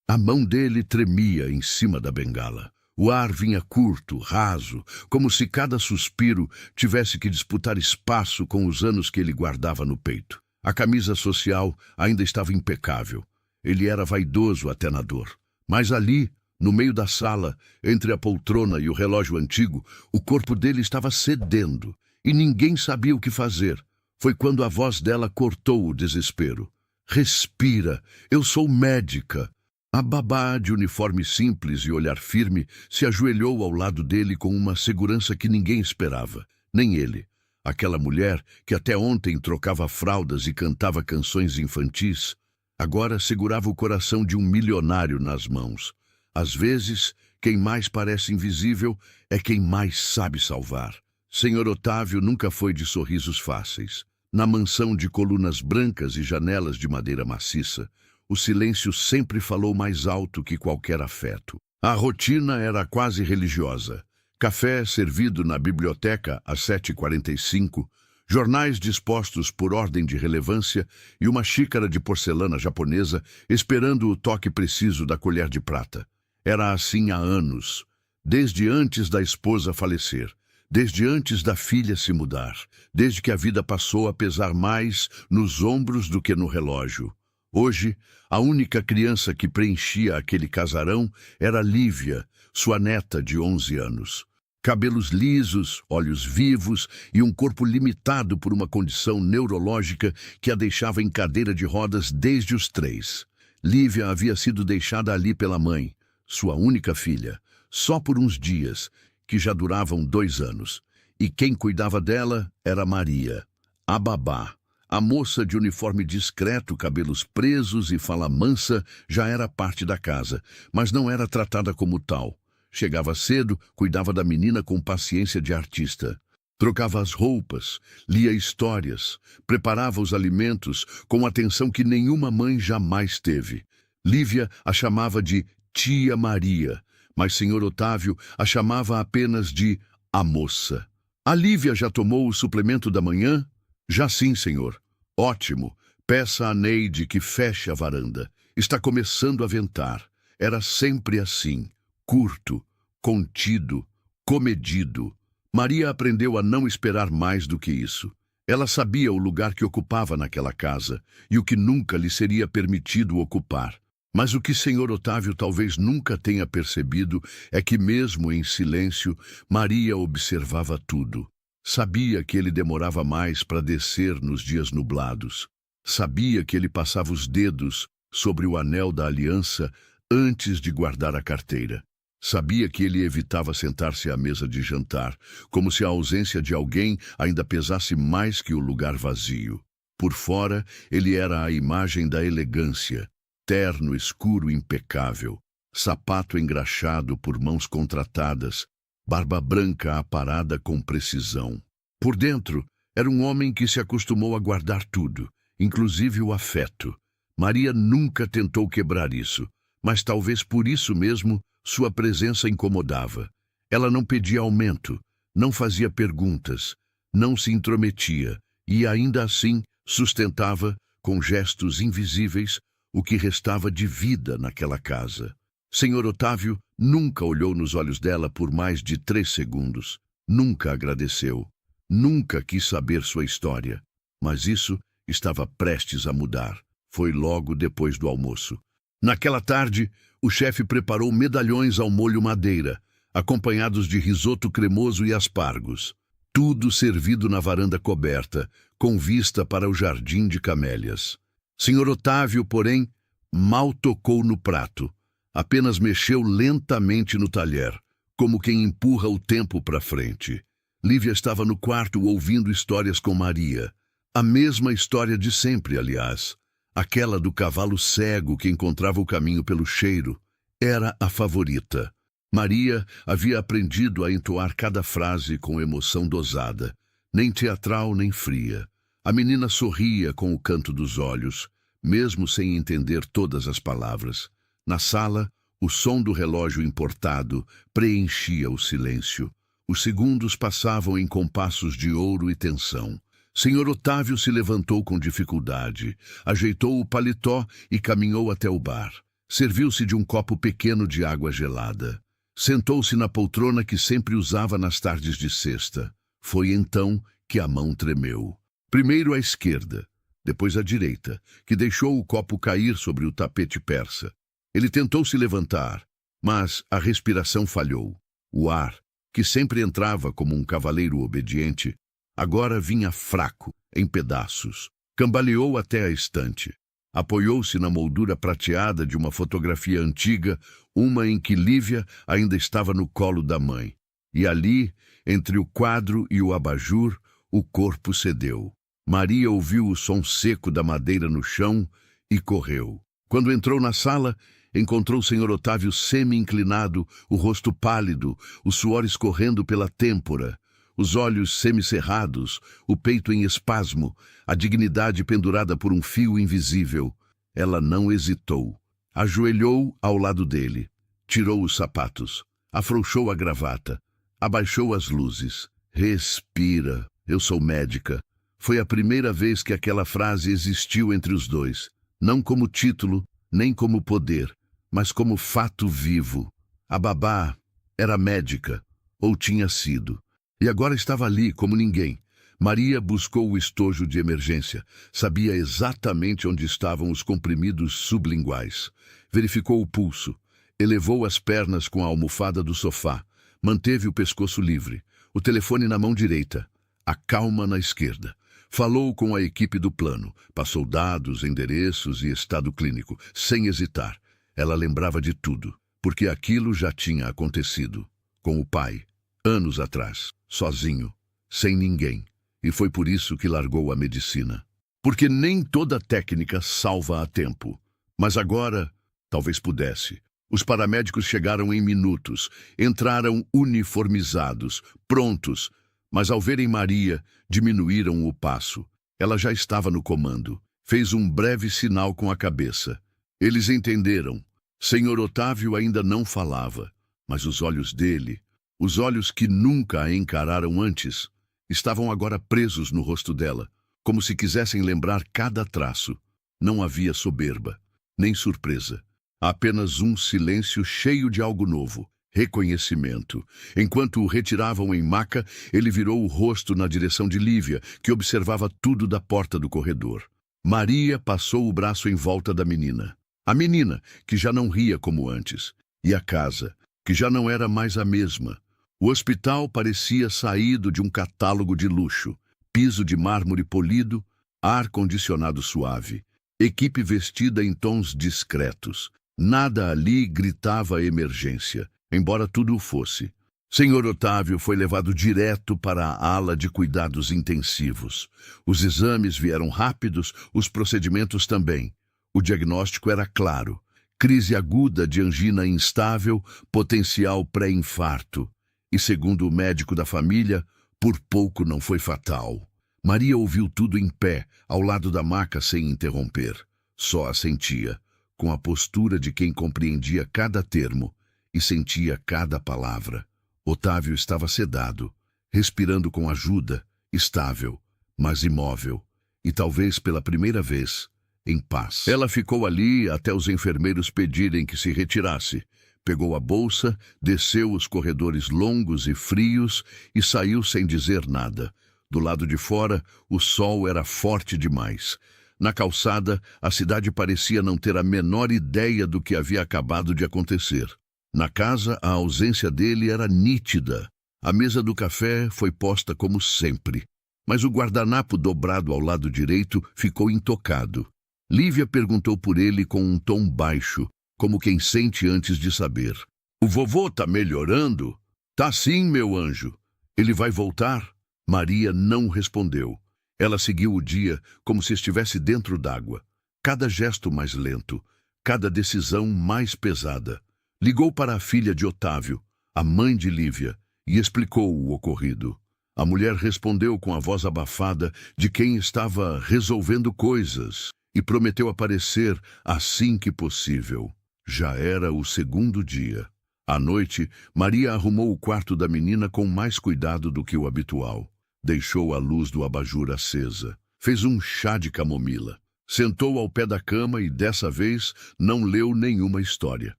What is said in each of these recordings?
A mão dele tremia em cima da bengala. O ar vinha curto, raso, como se cada suspiro tivesse que disputar espaço com os anos que ele guardava no peito. A camisa social ainda estava impecável. Ele era vaidoso até na dor. Mas ali, no meio da sala, entre a poltrona e o relógio antigo, o corpo dele estava cedendo, e ninguém sabia o que fazer. Foi quando a voz dela cortou o desespero. "Respira, eu sou médica." A babá, de uniforme simples e olhar firme, se ajoelhou ao lado dele com uma segurança que ninguém esperava, nem ele. Aquela mulher que até ontem trocava fraldas e cantava canções infantis, agora segurava o coração de um milionário nas mãos. Às vezes, quem mais parece invisível é quem mais sabe salvar. Senhor Otávio nunca foi de sorrisos fáceis. Na mansão de colunas brancas e janelas de madeira maciça, o silêncio sempre falou mais alto que qualquer afeto. A rotina era quase religiosa. Café servido na biblioteca às 7h45, jornais dispostos por ordem de relevância e uma xícara de porcelana japonesa esperando o toque preciso da colher de prata. Era assim há anos, desde antes da esposa falecer, desde antes da filha se mudar, desde que a vida passou a pesar mais nos ombros do que no relógio. Hoje, a única criança que preenchia aquele casarão era Lívia, sua neta de 11 anos. Cabelos lisos, olhos vivos e um corpo limitado por uma condição neurológica que a deixava em cadeira de rodas desde os 3. Lívia havia sido deixada ali pela mãe, sua única filha, só por uns dias, que já duravam 2 anos. E quem cuidava dela era Maria, a babá. A moça de uniforme discreto, cabelos presos e fala mansa já era parte da casa, mas não era tratada como tal. Chegava cedo, cuidava da menina com paciência de artista. Trocava as roupas, lia histórias, preparava os alimentos com atenção que nenhuma mãe jamais teve. Lívia a chamava de Tia Maria, mas Senhor Otávio a chamava apenas de a moça. "A Lívia já tomou o suplemento da manhã?" "Já sim, senhor." "Ótimo. Peça a Neide que feche a varanda. Está começando a ventar." Era sempre assim, curto, contido, comedido. Maria aprendeu a não esperar mais do que isso. Ela sabia o lugar que ocupava naquela casa e o que nunca lhe seria permitido ocupar. Mas o que Senhor Otávio talvez nunca tenha percebido é que, mesmo em silêncio, Maria observava tudo. Sabia que ele demorava mais para descer nos dias nublados. Sabia que ele passava os dedos sobre o anel da aliança antes de guardar a carteira. Sabia que ele evitava sentar-se à mesa de jantar, como se a ausência de alguém ainda pesasse mais que o lugar vazio. Por fora, ele era a imagem da elegância, terno escuro impecável, sapato engraxado por mãos contratadas, barba branca aparada com precisão. Por dentro, era um homem que se acostumou a guardar tudo, inclusive o afeto. Maria nunca tentou quebrar isso, mas talvez por isso mesmo sua presença incomodava. Ela não pedia aumento, não fazia perguntas, não se intrometia e ainda assim sustentava, com gestos invisíveis, o que restava de vida naquela casa. Senhor Otávio nunca olhou nos olhos dela por mais de 3 segundos. Nunca agradeceu. Nunca quis saber sua história. Mas isso estava prestes a mudar. Foi logo depois do almoço. Naquela tarde, o chefe preparou medalhões ao molho madeira, acompanhados de risoto cremoso e aspargos. Tudo servido na varanda coberta, com vista para o jardim de camélias. Senhor Otávio, porém, mal tocou no prato. Apenas mexeu lentamente no talher, como quem empurra o tempo para frente. Lívia estava no quarto ouvindo histórias com Maria. A mesma história de sempre, aliás. Aquela do cavalo cego que encontrava o caminho pelo cheiro. Era a favorita. Maria havia aprendido a entoar cada frase com emoção dosada, nem teatral nem fria. A menina sorria com o canto dos olhos, mesmo sem entender todas as palavras. Na sala, o som do relógio importado preenchia o silêncio. Os segundos passavam em compassos de ouro e tensão. Senhor Otávio se levantou com dificuldade, ajeitou o paletó e caminhou até o bar. Serviu-se de um copo pequeno de água gelada. Sentou-se na poltrona que sempre usava nas tardes de sexta. Foi então que a mão tremeu. Primeiro à esquerda, depois à direita, que deixou o copo cair sobre o tapete persa. Ele tentou se levantar, mas a respiração falhou. O ar, que sempre entrava como um cavaleiro obediente, agora vinha fraco, em pedaços. Cambaleou até a estante. Apoiou-se na moldura prateada de uma fotografia antiga, uma em que Lívia ainda estava no colo da mãe. E ali, entre o quadro e o abajur, o corpo cedeu. Maria ouviu o som seco da madeira no chão e correu. Quando entrou na sala, encontrou o Sr. Otávio semi-inclinado, o rosto pálido, o suor escorrendo pela têmpora, os olhos semicerrados, o peito em espasmo, a dignidade pendurada por um fio invisível. Ela não hesitou. Ajoelhou ao lado dele, tirou os sapatos, afrouxou a gravata, abaixou as luzes. Respira, eu sou médica. Foi a primeira vez que aquela frase existiu entre os dois, não como título, nem como poder, mas como fato vivo. A babá era médica, ou tinha sido. E agora estava ali como ninguém. Maria buscou o estojo de emergência. Sabia exatamente onde estavam os comprimidos sublinguais. Verificou o pulso. Elevou as pernas com a almofada do sofá. Manteve o pescoço livre. O telefone na mão direita. A calma na esquerda. Falou com a equipe do plano. Passou dados, endereços e estado clínico. Sem hesitar. Ela lembrava de tudo. Porque aquilo já tinha acontecido. Com o pai. Anos atrás. Sozinho, sem ninguém, e foi por isso que largou a medicina. Porque nem toda técnica salva a tempo. Mas agora, talvez pudesse. Os paramédicos chegaram em minutos, entraram uniformizados, prontos, mas ao verem Maria, diminuíram o passo. Ela já estava no comando. Fez um breve sinal com a cabeça. Eles entenderam. Senhor Otávio ainda não falava, mas os olhos dele, os olhos que nunca a encararam antes, estavam agora presos no rosto dela, como se quisessem lembrar cada traço. Não havia soberba, nem surpresa. Apenas um silêncio cheio de algo novo, reconhecimento. Enquanto o retiravam em maca, ele virou o rosto na direção de Lívia, que observava tudo da porta do corredor. Maria passou o braço em volta da menina. A menina, que já não ria como antes. E a casa, que já não era mais a mesma. O hospital parecia saído de um catálogo de luxo. Piso de mármore polido, ar-condicionado suave. Equipe vestida em tons discretos. Nada ali gritava emergência, embora tudo o fosse. Senhor Otávio foi levado direto para a ala de cuidados intensivos. Os exames vieram rápidos, os procedimentos também. O diagnóstico era claro. Crise aguda de angina instável, potencial pré-infarto. E segundo o médico da família, por pouco não foi fatal. Maria ouviu tudo em pé, ao lado da maca sem interromper. Só assentia, com a postura de quem compreendia cada termo e sentia cada palavra. Otávio estava sedado, respirando com ajuda, estável, mas imóvel, e talvez pela primeira vez, em paz. Ela ficou ali até os enfermeiros pedirem que se retirasse. Pegou a bolsa, desceu os corredores longos e frios e saiu sem dizer nada. Do lado de fora, o sol era forte demais. Na calçada, a cidade parecia não ter a menor ideia do que havia acabado de acontecer. Na casa, a ausência dele era nítida. A mesa do café foi posta como sempre, mas o guardanapo dobrado ao lado direito ficou intocado. Lívia perguntou por ele com um tom baixo, como quem sente antes de saber. O vovô tá melhorando? Tá sim, meu anjo. Ele vai voltar? Maria não respondeu. Ela seguiu o dia como se estivesse dentro d'água. Cada gesto mais lento, cada decisão mais pesada. Ligou para a filha de Otávio, a mãe de Lívia, e explicou o ocorrido. A mulher respondeu com a voz abafada de quem estava resolvendo coisas e prometeu aparecer assim que possível. Já era o segundo dia. À noite, Maria arrumou o quarto da menina com mais cuidado do que o habitual. Deixou a luz do abajur acesa. Fez um chá de camomila. Sentou ao pé da cama e, dessa vez, não leu nenhuma história.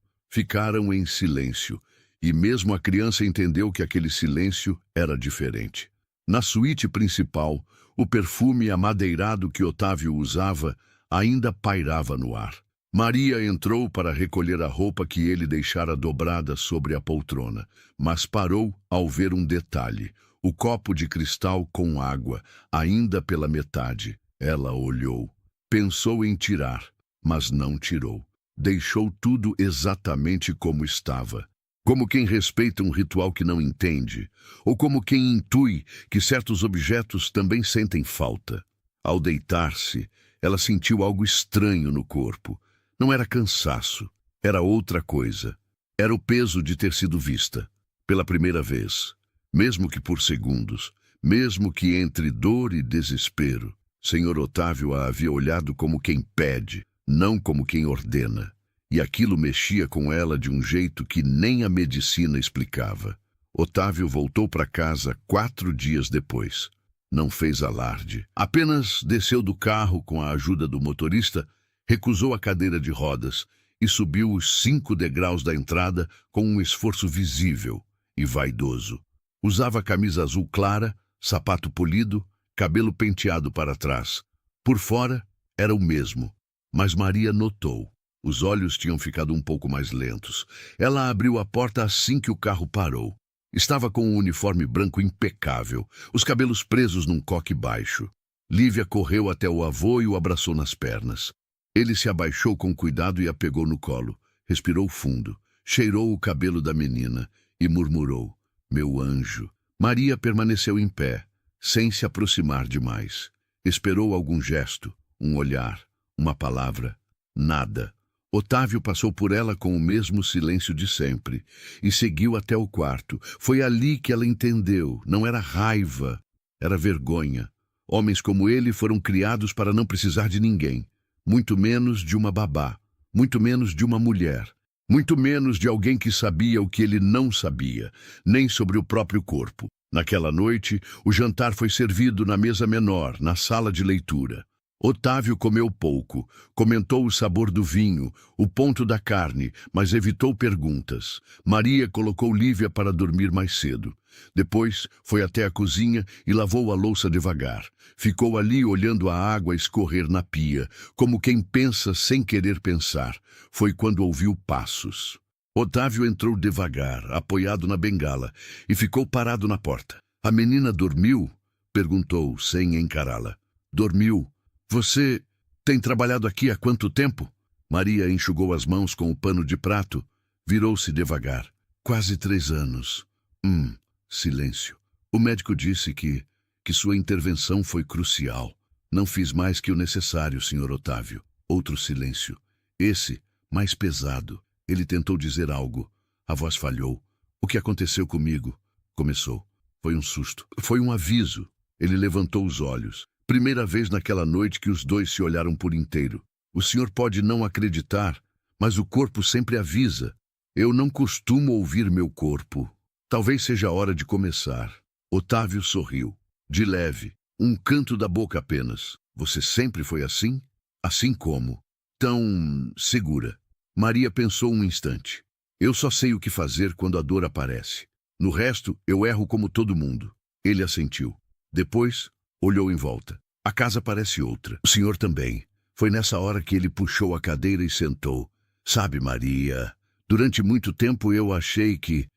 Ficaram em silêncio, e mesmo a criança entendeu que aquele silêncio era diferente. Na suíte principal, o perfume amadeirado que Otávio usava ainda pairava no ar. Maria entrou para recolher a roupa que ele deixara dobrada sobre a poltrona, mas parou ao ver um detalhe: o copo de cristal com água, ainda pela metade. Ela olhou. Pensou em tirar, mas não tirou. Deixou tudo exatamente como estava. Como quem respeita um ritual que não entende, ou como quem intui que certos objetos também sentem falta. Ao deitar-se, ela sentiu algo estranho no corpo. Não era cansaço, era outra coisa. Era o peso de ter sido vista, pela primeira vez. Mesmo que por segundos, mesmo que entre dor e desespero. Senhor Otávio a havia olhado como quem pede, não como quem ordena. E aquilo mexia com ela de um jeito que nem a medicina explicava. Otávio voltou para casa 4 dias depois. Não fez alarde. Apenas desceu do carro com a ajuda do motorista, recusou a cadeira de rodas e subiu os 5 degraus da entrada com um esforço visível e vaidoso. Usava camisa azul clara, sapato polido, cabelo penteado para trás. Por fora, era o mesmo, mas Maria notou. Os olhos tinham ficado um pouco mais lentos. Ela abriu a porta assim que o carro parou. Estava com um uniforme branco impecável, os cabelos presos num coque baixo. Lívia correu até o avô e o abraçou nas pernas. Ele se abaixou com cuidado e a pegou no colo. Respirou fundo, cheirou o cabelo da menina e murmurou: "Meu anjo." Maria permaneceu em pé, sem se aproximar demais. Esperou algum gesto, um olhar, uma palavra. Nada. Otávio passou por ela com o mesmo silêncio de sempre e seguiu até o quarto. Foi ali que ela entendeu. Não era raiva, era vergonha. Homens como ele foram criados para não precisar de ninguém, muito menos de uma babá, muito menos de uma mulher, muito menos de alguém que sabia o que ele não sabia, nem sobre o próprio corpo. Naquela noite, o jantar foi servido na mesa menor, na sala de leitura. Otávio comeu pouco, comentou o sabor do vinho, o ponto da carne, mas evitou perguntas. Maria colocou Lívia para dormir mais cedo. Depois foi até a cozinha e lavou a louça devagar. Ficou ali olhando a água escorrer na pia, como quem pensa sem querer pensar. Foi quando ouviu passos. Otávio entrou devagar, apoiado na bengala, e ficou parado na porta. "A menina dormiu?" perguntou, sem encará-la. "Dormiu. Você tem trabalhado aqui há quanto tempo?" Maria enxugou as mãos com o pano de prato, virou-se devagar. "Quase 3 anos. Silêncio. O médico disse que sua intervenção foi crucial. Não fiz mais que o necessário, Sr. Otávio." Outro silêncio. Esse, mais pesado. Ele tentou dizer algo. A voz falhou. "O que aconteceu comigo?" começou. "Foi um susto. Foi um aviso." Ele levantou os olhos. Primeira vez naquela noite que os dois se olharam por inteiro. "O senhor pode não acreditar, mas o corpo sempre avisa. Eu não costumo ouvir meu corpo. Talvez seja a hora de começar." Otávio sorriu. De leve, um canto da boca apenas. "Você sempre foi assim? Assim como? Tão segura?" Maria pensou um instante. "Eu só sei o que fazer quando a dor aparece. No resto, eu erro como todo mundo." Ele assentiu. Depois, olhou em volta. "A casa parece outra. O senhor também." Foi nessa hora que ele puxou a cadeira e sentou. "Sabe, Maria, durante muito tempo eu achei que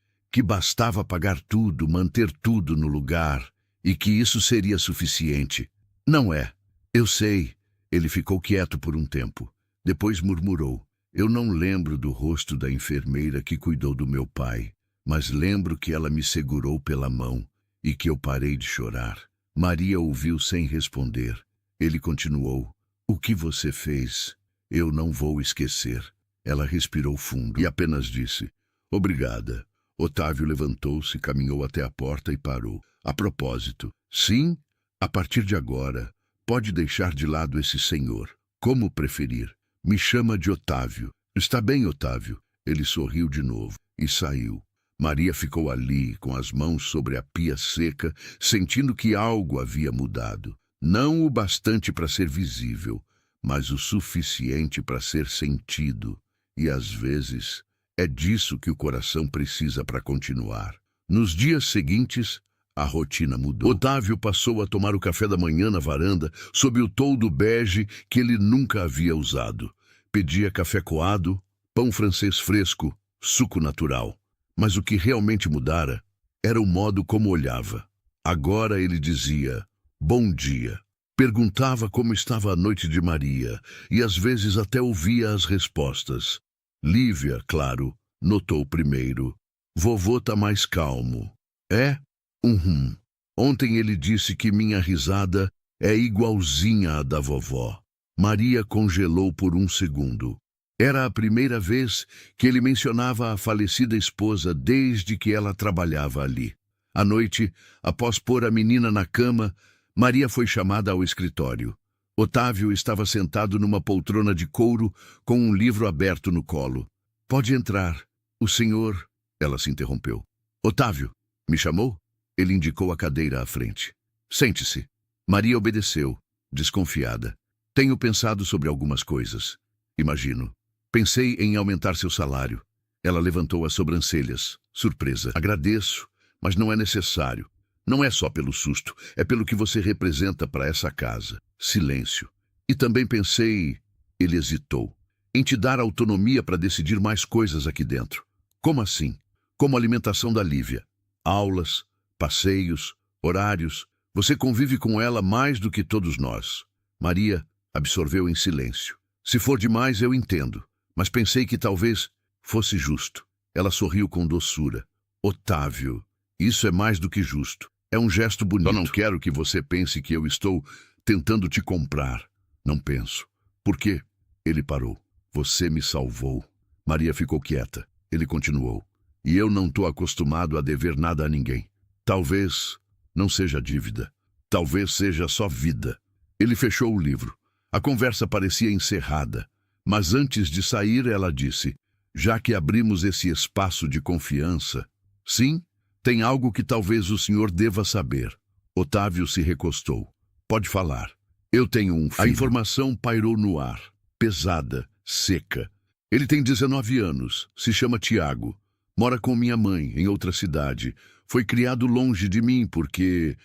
bastava pagar tudo, manter tudo no lugar, e que isso seria suficiente. Não é. Eu sei." Ele ficou quieto por um tempo. Depois murmurou: "Eu não lembro do rosto da enfermeira que cuidou do meu pai, mas lembro que ela me segurou pela mão e que eu parei de chorar." Maria ouviu sem responder. Ele continuou: "O que você fez, eu não vou esquecer." Ela respirou fundo e apenas disse: "Obrigada." Otávio levantou-se, caminhou até a porta e parou. "A propósito, sim, a partir de agora, pode deixar de lado esse senhor, como preferir. Me chama de Otávio." "Está bem, Otávio." Ele sorriu de novo e saiu. Maria ficou ali, com as mãos sobre a pia seca, sentindo que algo havia mudado. Não o bastante para ser visível, mas o suficiente para ser sentido. E às vezes é disso que o coração precisa para continuar. Nos dias seguintes, a rotina mudou. Otávio passou a tomar o café da manhã na varanda, sob o toldo bege que ele nunca havia usado. Pedia café coado, pão francês fresco, suco natural. Mas o que realmente mudara era o modo como olhava. Agora ele dizia, bom dia. Perguntava como estava a noite de Maria, e às vezes até ouvia as respostas. Lívia, claro, notou primeiro. Vovô tá mais calmo. É? Uhum. Ontem ele disse que minha risada é igualzinha à da vovó. Maria congelou por um segundo. Era a primeira vez que ele mencionava a falecida esposa desde que ela trabalhava ali. À noite, após pôr a menina na cama, Maria foi chamada ao escritório. Otávio estava sentado numa poltrona de couro com um livro aberto no colo. Pode entrar. O senhor... Ela se interrompeu. Otávio, me chamou? Ele indicou a cadeira à frente. Sente-se. Maria obedeceu, desconfiada. Tenho pensado sobre algumas coisas. Imagino. Pensei em aumentar seu salário. Ela levantou as sobrancelhas, surpresa. Agradeço, mas não é necessário. Não é só pelo susto, é pelo que você representa para essa casa. Silêncio. E também pensei, ele hesitou, em te dar autonomia para decidir mais coisas aqui dentro. Como assim? Como a alimentação da Lívia. Aulas, passeios, horários. Você convive com ela mais do que todos nós. Maria absorveu em silêncio. Se for demais, eu entendo, mas pensei que talvez fosse justo. Ela sorriu com doçura. Otávio, isso é mais do que justo. É um gesto bonito. Só não quero que você pense que eu estou tentando te comprar. Não penso. Por quê? Ele parou. Você me salvou. Maria ficou quieta. Ele continuou. E eu não estou acostumado a dever nada a ninguém. Talvez não seja dívida. Talvez seja só vida. Ele fechou o livro. A conversa parecia encerrada. Mas antes de sair, ela disse, já que abrimos esse espaço de confiança, sim, tem algo que talvez o senhor deva saber. Otávio se recostou. Pode falar. Eu tenho um filho. A informação pairou no ar, pesada, seca. Ele tem 19 anos, se chama Tiago. Mora com minha mãe, em outra cidade. Foi criado longe de mim porque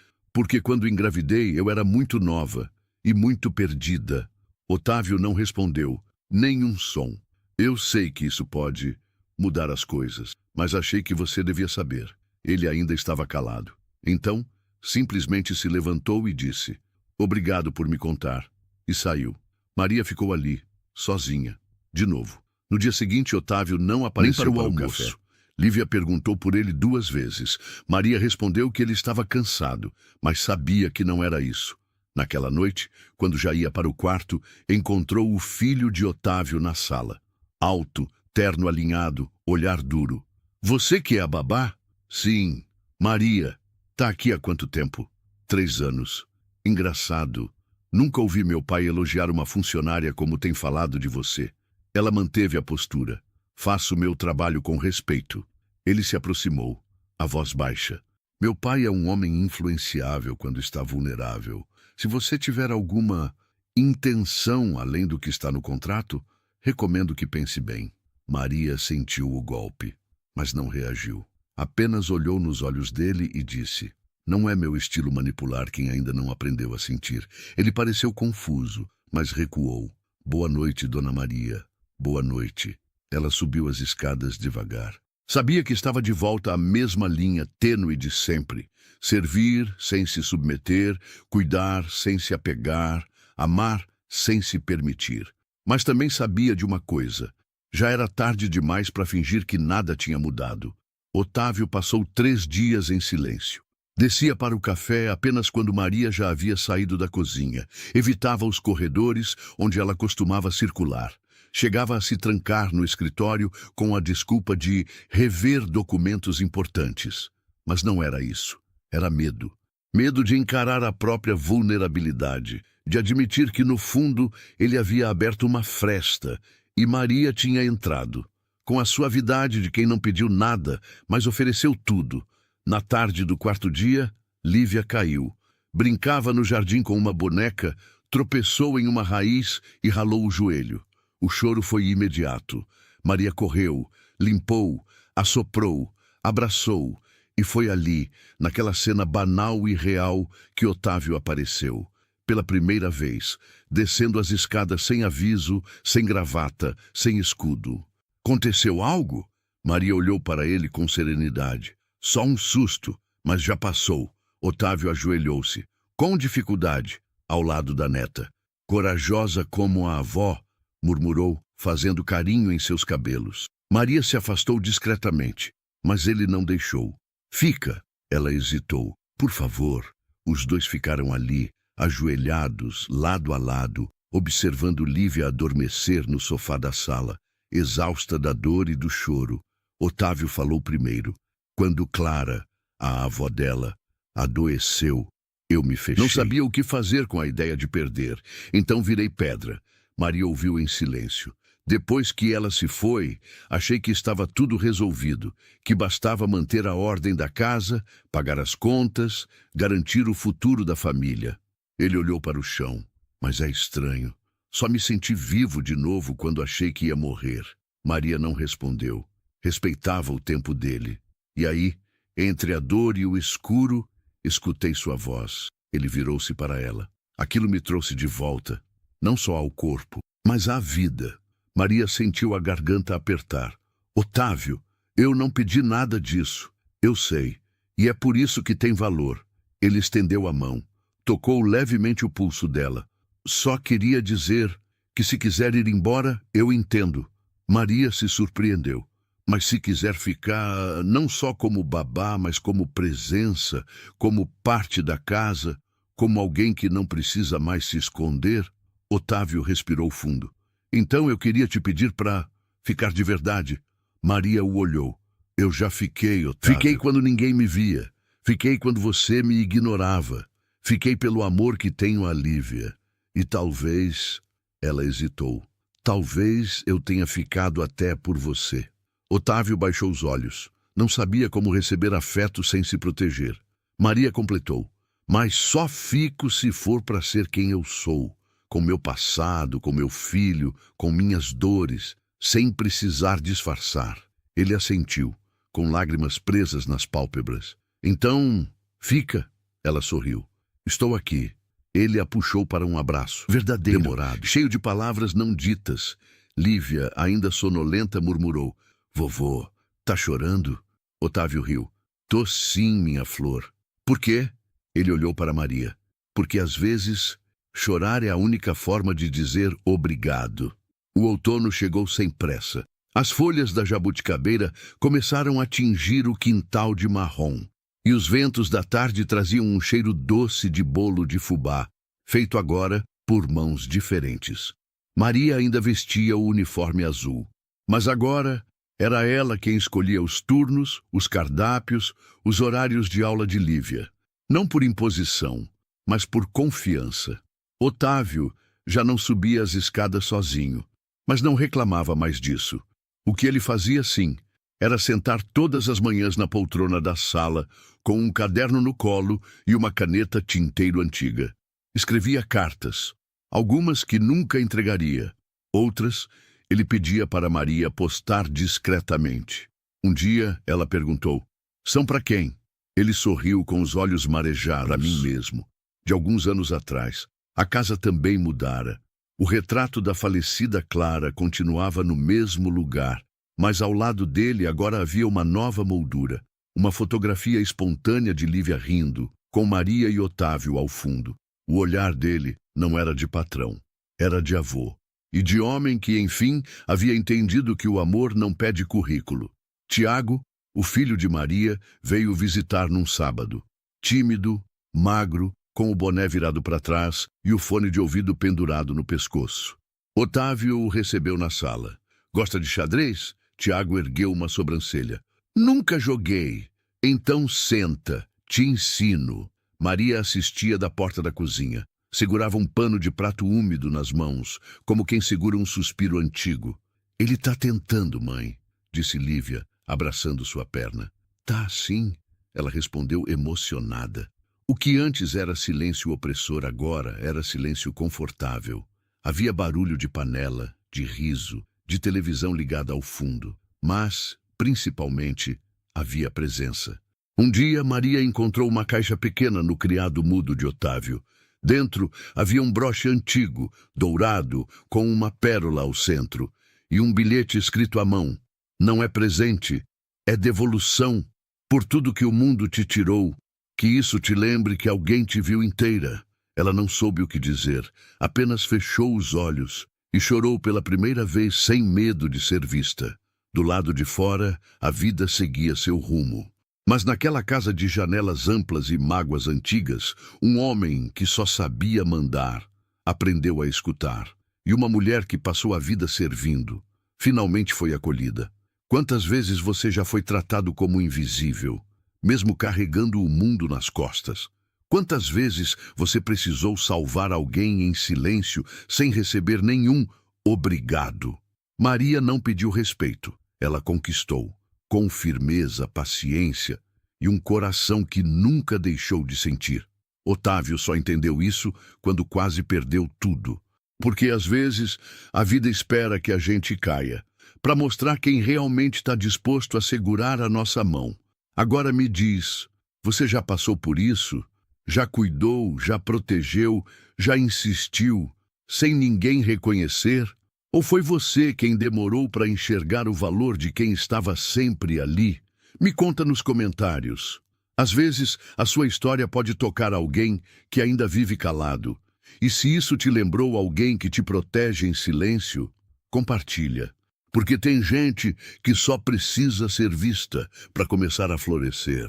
quando engravidei eu era muito nova e muito perdida. Otávio não respondeu, nem um som. Eu sei que isso pode mudar as coisas, mas achei que você devia saber. Ele ainda estava calado. Então, simplesmente se levantou e disse, obrigado por me contar. E saiu. Maria ficou ali, sozinha, de novo. No dia seguinte, Otávio não apareceu para o almoço. Café. Lívia perguntou por ele 2 vezes. Maria respondeu que ele estava cansado, mas sabia que não era isso. Naquela noite, quando já ia para o quarto, encontrou o filho de Otávio na sala. Alto, terno alinhado, olhar duro. Você que é a babá? Sim. Maria. Tá aqui há quanto tempo? 3 anos. Engraçado. Nunca ouvi meu pai elogiar uma funcionária como tem falado de você. Ela manteve a postura. Faço meu trabalho com respeito. Ele se aproximou, a voz baixa. Meu pai é um homem influenciável quando está vulnerável. Se você tiver alguma intenção além do que está no contrato, recomendo que pense bem. Maria sentiu o golpe, mas não reagiu. Apenas olhou nos olhos dele e disse, não é meu estilo manipular quem ainda não aprendeu a sentir. Ele pareceu confuso, mas recuou. Boa noite, Dona Maria. Boa noite. Ela subiu as escadas devagar. Sabia que estava de volta à mesma linha tênue de sempre. Servir sem se submeter, cuidar sem se apegar, amar sem se permitir. Mas também sabia de uma coisa. Já era tarde demais para fingir que nada tinha mudado. Otávio passou 3 dias em silêncio. Descia para o café apenas quando Maria já havia saído da cozinha. Evitava os corredores onde ela costumava circular. Chegava a se trancar no escritório com a desculpa de rever documentos importantes. Mas não era isso. Era medo. Medo de encarar a própria vulnerabilidade, de admitir que, no fundo, ele havia aberto uma fresta e Maria tinha entrado. Com a suavidade de quem não pediu nada, mas ofereceu tudo. Na tarde do 4º dia, Lívia caiu. Brincava no jardim com uma boneca, Tropeçou em uma raiz e ralou o joelho. O choro foi imediato. Maria correu, limpou, assoprou, abraçou, e foi ali, naquela cena banal e real, que Otávio apareceu. Pela primeira vez, descendo as escadas sem aviso, sem gravata, sem escudo. Aconteceu algo? Maria olhou para ele com serenidade. Só um susto, mas já passou. Otávio ajoelhou-se, com dificuldade, ao lado da neta. Corajosa como a avó, murmurou, fazendo carinho em seus cabelos. Maria se afastou discretamente, mas ele não deixou. Fica, ela hesitou. Por favor. Os dois ficaram ali, ajoelhados, lado a lado, observando Lívia adormecer no sofá da sala, exausta da dor e do choro. Otávio falou primeiro. Quando Clara, a avó dela, adoeceu, eu me fechei. Não sabia o que fazer com a ideia de perder, então virei pedra. Maria ouviu em silêncio. Depois que ela se foi, achei que estava tudo resolvido, que bastava manter a ordem da casa, pagar as contas, garantir o futuro da família. Ele olhou para o chão. Mas é estranho. Só me senti vivo de novo quando achei que ia morrer. Maria não respondeu. Respeitava o tempo dele. E aí, entre a dor e o escuro, escutei sua voz. Ele virou-se para ela. Aquilo me trouxe de volta, não só ao corpo, mas à vida. Maria sentiu a garganta apertar. Otávio, eu não pedi nada disso. Eu sei. E é por isso que tem valor. Ele estendeu a mão. Tocou levemente o pulso dela. Só queria dizer que se quiser ir embora, eu entendo. Maria se surpreendeu. Mas se quiser ficar, não só como babá, mas como presença, como parte da casa, como alguém que não precisa mais se esconder, Otávio respirou fundo. Então eu queria te pedir para ficar de verdade. Maria o olhou. Eu já fiquei, Otávio. Fiquei quando ninguém me via. Fiquei quando você me ignorava. Fiquei pelo amor que tenho a Lívia. E talvez, ela hesitou, talvez eu tenha ficado até por você. Otávio baixou os olhos. Não sabia como receber afeto sem se proteger. Maria completou. Mas só fico se for para ser quem eu sou. Com meu passado, com meu filho, com minhas dores, sem precisar disfarçar. Ele assentiu, com lágrimas presas nas pálpebras. Então, fica, ela sorriu. Estou aqui. Ele a puxou para um abraço, verdadeiro, demorado, cheio de palavras não ditas. Lívia, ainda sonolenta, murmurou. Vovô, tá chorando? Otávio riu. Tô sim, minha flor. Por quê? Ele olhou para Maria. Porque às vezes, chorar é a única forma de dizer obrigado. O outono chegou sem pressa. As folhas da jabuticabeira começaram a tingir o quintal de marrom. E os ventos da tarde traziam um cheiro doce de bolo de fubá, feito agora por mãos diferentes. Maria ainda vestia o uniforme azul. Mas agora era ela quem escolhia os turnos, os cardápios, os horários de aula de Lívia. Não por imposição, mas por confiança. Otávio já não subia as escadas sozinho, mas não reclamava mais disso. O que ele fazia, sim, era sentar todas as manhãs na poltrona da sala, com um caderno no colo e uma caneta tinteiro antiga. Escrevia cartas, algumas que nunca entregaria, outras ele pedia para Maria postar discretamente. Um dia ela perguntou, são para quem? Ele sorriu com os olhos marejados. Para mim mesmo. De alguns anos atrás, a casa também mudara. O retrato da falecida Clara continuava no mesmo lugar, mas ao lado dele agora havia uma nova moldura, uma fotografia espontânea de Lívia rindo, com Maria e Otávio ao fundo. O olhar dele não era de patrão, era de avô, e de homem que, enfim, havia entendido que o amor não pede currículo. Tiago, o filho de Maria, veio visitar num sábado. Tímido, magro, com o boné virado para trás e o fone de ouvido pendurado no pescoço. Otávio o recebeu na sala. Gosta de xadrez? Tiago ergueu uma sobrancelha. Nunca joguei. Então senta, te ensino. Maria assistia da porta da cozinha. Segurava um pano de prato úmido nas mãos, como quem segura um suspiro antigo. Ele tá tentando, mãe, disse Lívia, abraçando sua perna. Tá, sim, ela respondeu emocionada. O O que antes era silêncio opressor agora era silêncio confortável. Havia barulho de panela, de riso, de televisão ligada ao fundo, mas, principalmente, havia presença. Um dia, Maria encontrou uma caixa pequena no criado mudo de Otávio. Dentro havia um broche antigo, dourado, com uma pérola ao centro, e um bilhete escrito à mão. Não é presente, é devolução. Por tudo que o mundo te tirou, que isso te lembre que alguém te viu inteira. Ela não soube o que dizer, apenas fechou os olhos e chorou pela primeira vez sem medo de ser vista. Do lado de fora, a vida seguia seu rumo. Mas naquela casa de janelas amplas e mágoas antigas, um homem que só sabia mandar, aprendeu a escutar. E uma mulher que passou a vida servindo, finalmente foi acolhida. Quantas vezes você já foi tratado como invisível, mesmo carregando o mundo nas costas? Quantas vezes você precisou salvar alguém em silêncio, sem receber nenhum obrigado? Maria não pediu respeito, ela conquistou, com firmeza, paciência e um coração que nunca deixou de sentir. Otávio só entendeu isso quando quase perdeu tudo. Porque às vezes a vida espera que a gente caia, para mostrar quem realmente está disposto a segurar a nossa mão. Agora me diz, você já passou por isso? Já cuidou, já protegeu, já insistiu, sem ninguém reconhecer? Ou foi você quem demorou para enxergar o valor de quem estava sempre ali? Me conta nos comentários. Às vezes, a sua história pode tocar alguém que ainda vive calado. E se isso te lembrou alguém que te protege em silêncio, compartilha. Porque tem gente que só precisa ser vista para começar a florescer.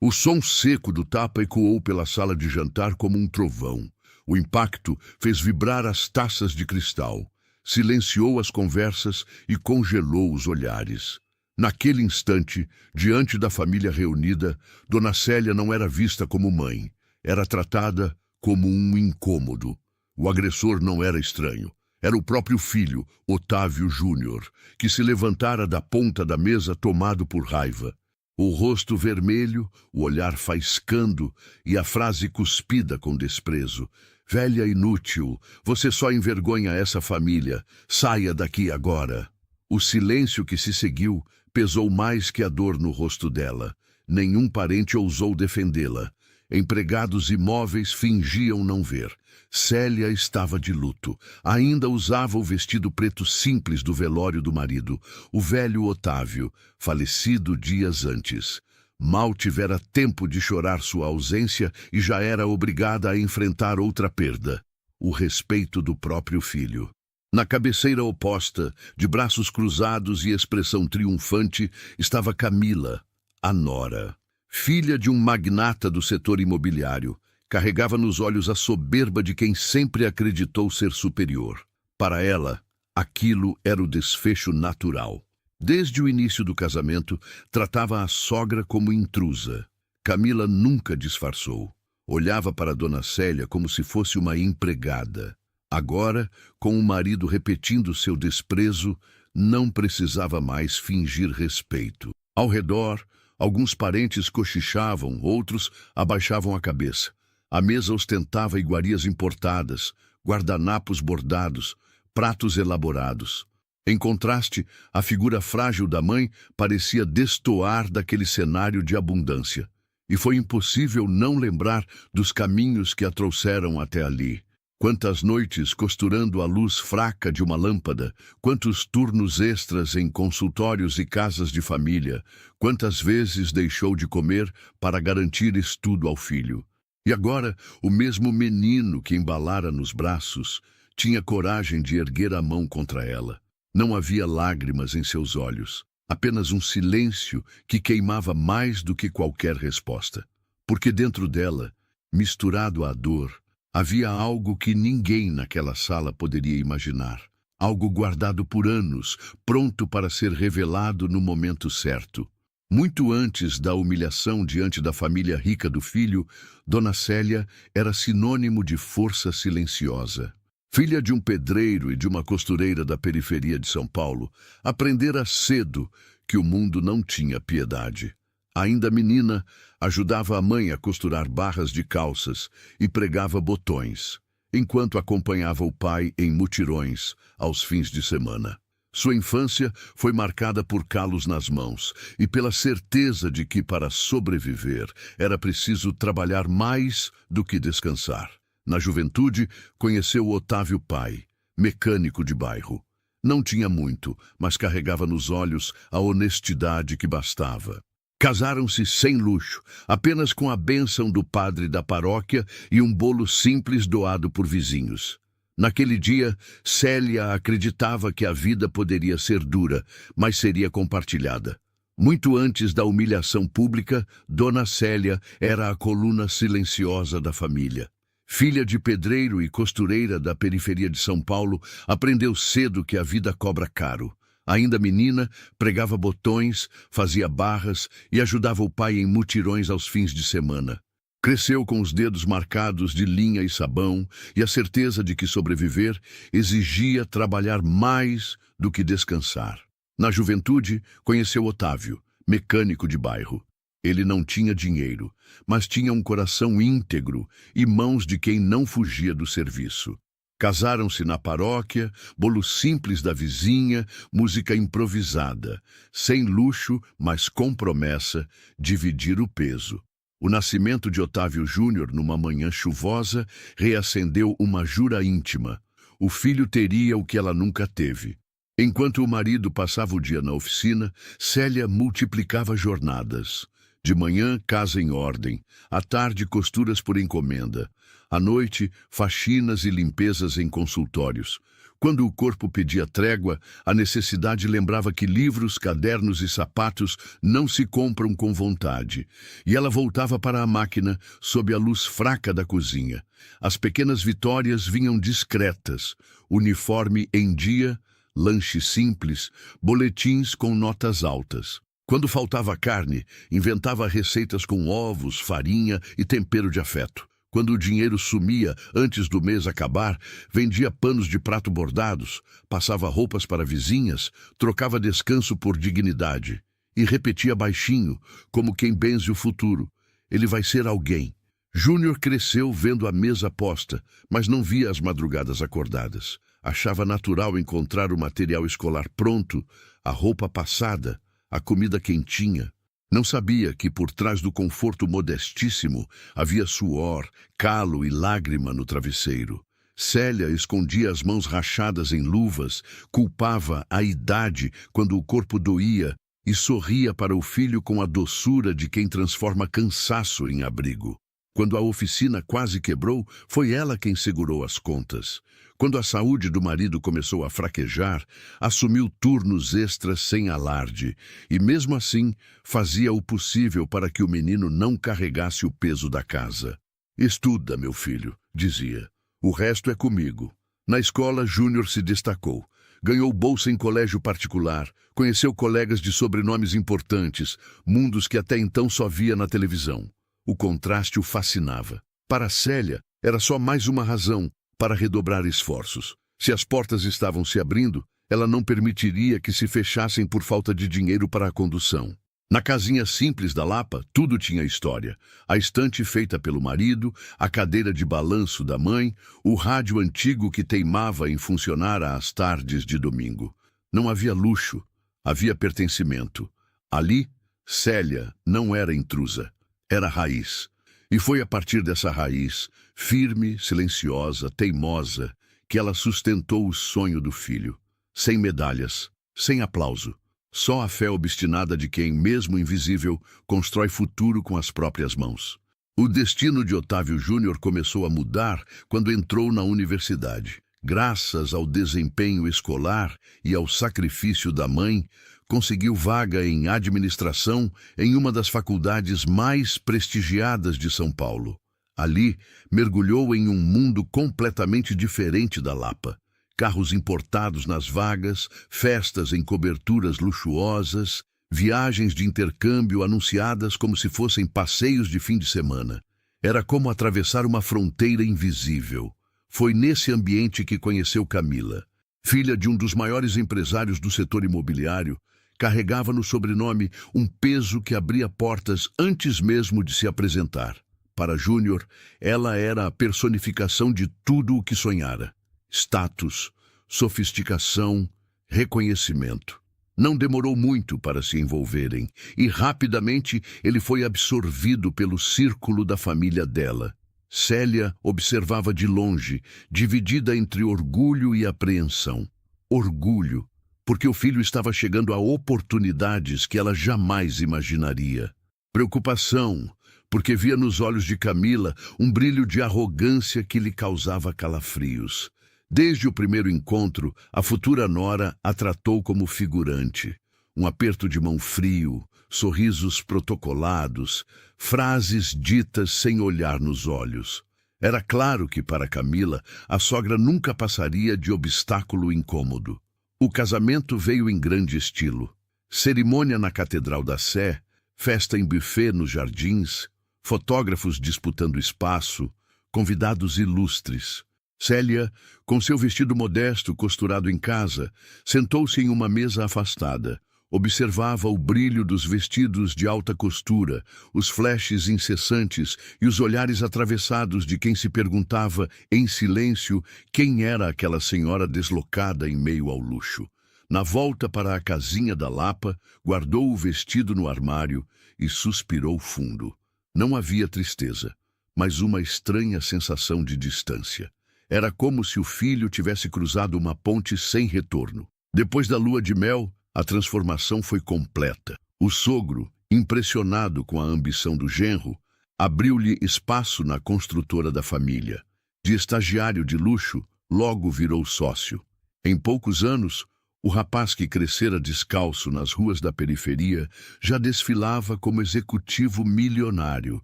O som seco do tapa ecoou pela sala de jantar como um trovão. O impacto fez vibrar as taças de cristal, silenciou as conversas e congelou os olhares. Naquele instante, diante da família reunida, Dona Célia não era vista como mãe, era tratada como um incômodo. O agressor não era estranho. Era o próprio filho, Otávio Júnior, que se levantara da ponta da mesa tomado por raiva. O rosto vermelho, o olhar faiscando e a frase cuspida com desprezo. Velha inútil, você só envergonha essa família. Saia daqui agora. O silêncio que se seguiu pesou mais que a dor no rosto dela. Nenhum parente ousou defendê-la. Empregados imóveis fingiam não ver. Célia estava de luto. Ainda usava o vestido preto simples do velório do marido, o velho Otávio, falecido dias antes. Mal tivera tempo de chorar sua ausência e já era obrigada a enfrentar outra perda, o respeito do próprio filho. Na cabeceira oposta, de braços cruzados e expressão triunfante, estava Camila, a nora. Filha de um magnata do setor imobiliário, carregava nos olhos a soberba de quem sempre acreditou ser superior. Para ela, aquilo era o desfecho natural. Desde o início do casamento, tratava a sogra como intrusa. Camila nunca disfarçou. Olhava para Dona Célia como se fosse uma empregada. Agora, com o marido repetindo seu desprezo, não precisava mais fingir respeito. Ao redor, alguns parentes cochichavam, outros abaixavam a cabeça. A mesa ostentava iguarias importadas, guardanapos bordados, pratos elaborados. Em contraste, a figura frágil da mãe parecia destoar daquele cenário de abundância. E foi impossível não lembrar dos caminhos que a trouxeram até ali. Quantas noites costurando a luz fraca de uma lâmpada, quantos turnos extras em consultórios e casas de família, quantas vezes deixou de comer para garantir estudo ao filho. E agora, o mesmo menino que embalara nos braços tinha coragem de erguer a mão contra ela. Não havia lágrimas em seus olhos, apenas um silêncio que queimava mais do que qualquer resposta. Porque dentro dela, misturado à dor, havia algo que ninguém naquela sala poderia imaginar. Algo guardado por anos, pronto para ser revelado no momento certo. Muito antes da humilhação diante da família rica do filho, Dona Célia era sinônimo de força silenciosa. Filha de um pedreiro e de uma costureira da periferia de São Paulo, aprendera cedo que o mundo não tinha piedade. Ainda menina, ajudava a mãe a costurar barras de calças e pregava botões, enquanto acompanhava o pai em mutirões aos fins de semana. Sua infância foi marcada por calos nas mãos e pela certeza de que, para sobreviver, era preciso trabalhar mais do que descansar. Na juventude, conheceu Otávio Pai, mecânico de bairro. Não tinha muito, mas carregava nos olhos a honestidade que bastava. Casaram-se sem luxo, apenas com a bênção do padre da paróquia e um bolo simples doado por vizinhos. Naquele dia, Célia acreditava que a vida poderia ser dura, mas seria compartilhada. Muito antes da humilhação pública, Dona Célia era a coluna silenciosa da família. Filha de pedreiro e costureira da periferia de São Paulo, aprendeu cedo que a vida cobra caro. Ainda menina, pregava botões, fazia barras e ajudava o pai em mutirões aos fins de semana. Cresceu com os dedos marcados de linha e sabão e a certeza de que sobreviver exigia trabalhar mais do que descansar. Na juventude, conheceu Otávio, mecânico de bairro. Ele não tinha dinheiro, mas tinha um coração íntegro e mãos de quem não fugia do serviço. Casaram-se na paróquia, bolo simples da vizinha, música improvisada, sem luxo, mas com promessa, dividir o peso. O nascimento de Otávio Júnior, numa manhã chuvosa, reacendeu uma jura íntima. O filho teria o que ela nunca teve. Enquanto o marido passava o dia na oficina, Célia multiplicava jornadas. De manhã, casa em ordem. À tarde, costuras por encomenda. À noite, faxinas e limpezas em consultórios. Quando o corpo pedia trégua, a necessidade lembrava que livros, cadernos e sapatos não se compram com vontade. E ela voltava para a máquina, sob a luz fraca da cozinha. As pequenas vitórias vinham discretas. Uniforme em dia, lanche simples, boletins com notas altas. Quando faltava carne, inventava receitas com ovos, farinha e tempero de afeto. Quando o dinheiro sumia antes do mês acabar, vendia panos de prato bordados, passava roupas para vizinhas, trocava descanso por dignidade. E repetia baixinho, como quem benze o futuro: ele vai ser alguém. Júnior cresceu vendo a mesa posta, mas não via as madrugadas acordadas. Achava natural encontrar o material escolar pronto, a roupa passada, a comida quentinha. Não sabia que por trás do conforto modestíssimo havia suor, calo e lágrima no travesseiro. Célia escondia as mãos rachadas em luvas, culpava a idade quando o corpo doía e sorria para o filho com a doçura de quem transforma cansaço em abrigo. Quando a oficina quase quebrou, foi ela quem segurou as contas. Quando a saúde do marido começou a fraquejar, assumiu turnos extras sem alarde e, mesmo assim, fazia o possível para que o menino não carregasse o peso da casa. "Estuda, meu filho", dizia. "O resto é comigo." Na escola, Júnior se destacou. Ganhou bolsa em colégio particular, conheceu colegas de sobrenomes importantes, mundos que até então só via na televisão. O contraste o fascinava. Para Célia, era só mais uma razão para redobrar esforços. Se as portas estavam se abrindo, ela não permitiria que se fechassem por falta de dinheiro para a condução. Na casinha simples da Lapa, tudo tinha história. A estante feita pelo marido, a cadeira de balanço da mãe, o rádio antigo que teimava em funcionar às tardes de domingo. Não havia luxo, havia pertencimento. Ali, Célia não era intrusa, era raiz. E foi a partir dessa raiz, firme, silenciosa, teimosa, que ela sustentou o sonho do filho. Sem medalhas, sem aplauso. Só a fé obstinada de quem, mesmo invisível, constrói futuro com as próprias mãos. O destino de Otávio Júnior começou a mudar quando entrou na universidade. Graças ao desempenho escolar e ao sacrifício da mãe, conseguiu vaga em administração em uma das faculdades mais prestigiadas de São Paulo. Ali, mergulhou em um mundo completamente diferente da Lapa. Carros importados nas vagas, festas em coberturas luxuosas, viagens de intercâmbio anunciadas como se fossem passeios de fim de semana. Era como atravessar uma fronteira invisível. Foi nesse ambiente que conheceu Camila, filha de um dos maiores empresários do setor imobiliário, carregava no sobrenome um peso que abria portas antes mesmo de se apresentar. Para Júnior, ela era a personificação de tudo o que sonhara: status, sofisticação, reconhecimento. Não demorou muito para se envolverem, e rapidamente ele foi absorvido pelo círculo da família dela. Célia observava de longe, dividida entre orgulho e apreensão. Orgulho, porque o filho estava chegando a oportunidades que ela jamais imaginaria. Preocupação, porque via nos olhos de Camila um brilho de arrogância que lhe causava calafrios. Desde o primeiro encontro, a futura nora a tratou como figurante. Um aperto de mão frio, sorrisos protocolados, frases ditas sem olhar nos olhos. Era claro que, para Camila, a sogra nunca passaria de obstáculo incômodo. O casamento veio em grande estilo. Cerimônia na Catedral da Sé, festa em buffet nos jardins, fotógrafos disputando espaço, convidados ilustres. Célia, com seu vestido modesto costurado em casa, sentou-se em uma mesa afastada. Observava o brilho dos vestidos de alta costura, os flashes incessantes e os olhares atravessados de quem se perguntava, em silêncio, quem era aquela senhora deslocada em meio ao luxo. Na volta para a casinha da Lapa, guardou o vestido no armário e suspirou fundo. Não havia tristeza, mas uma estranha sensação de distância. Era como se o filho tivesse cruzado uma ponte sem retorno. Depois da lua de mel, a transformação foi completa. O sogro, impressionado com a ambição do genro, abriu-lhe espaço na construtora da família. De estagiário de luxo, logo virou sócio. Em poucos anos, o rapaz que crescera descalço nas ruas da periferia já desfilava como executivo milionário,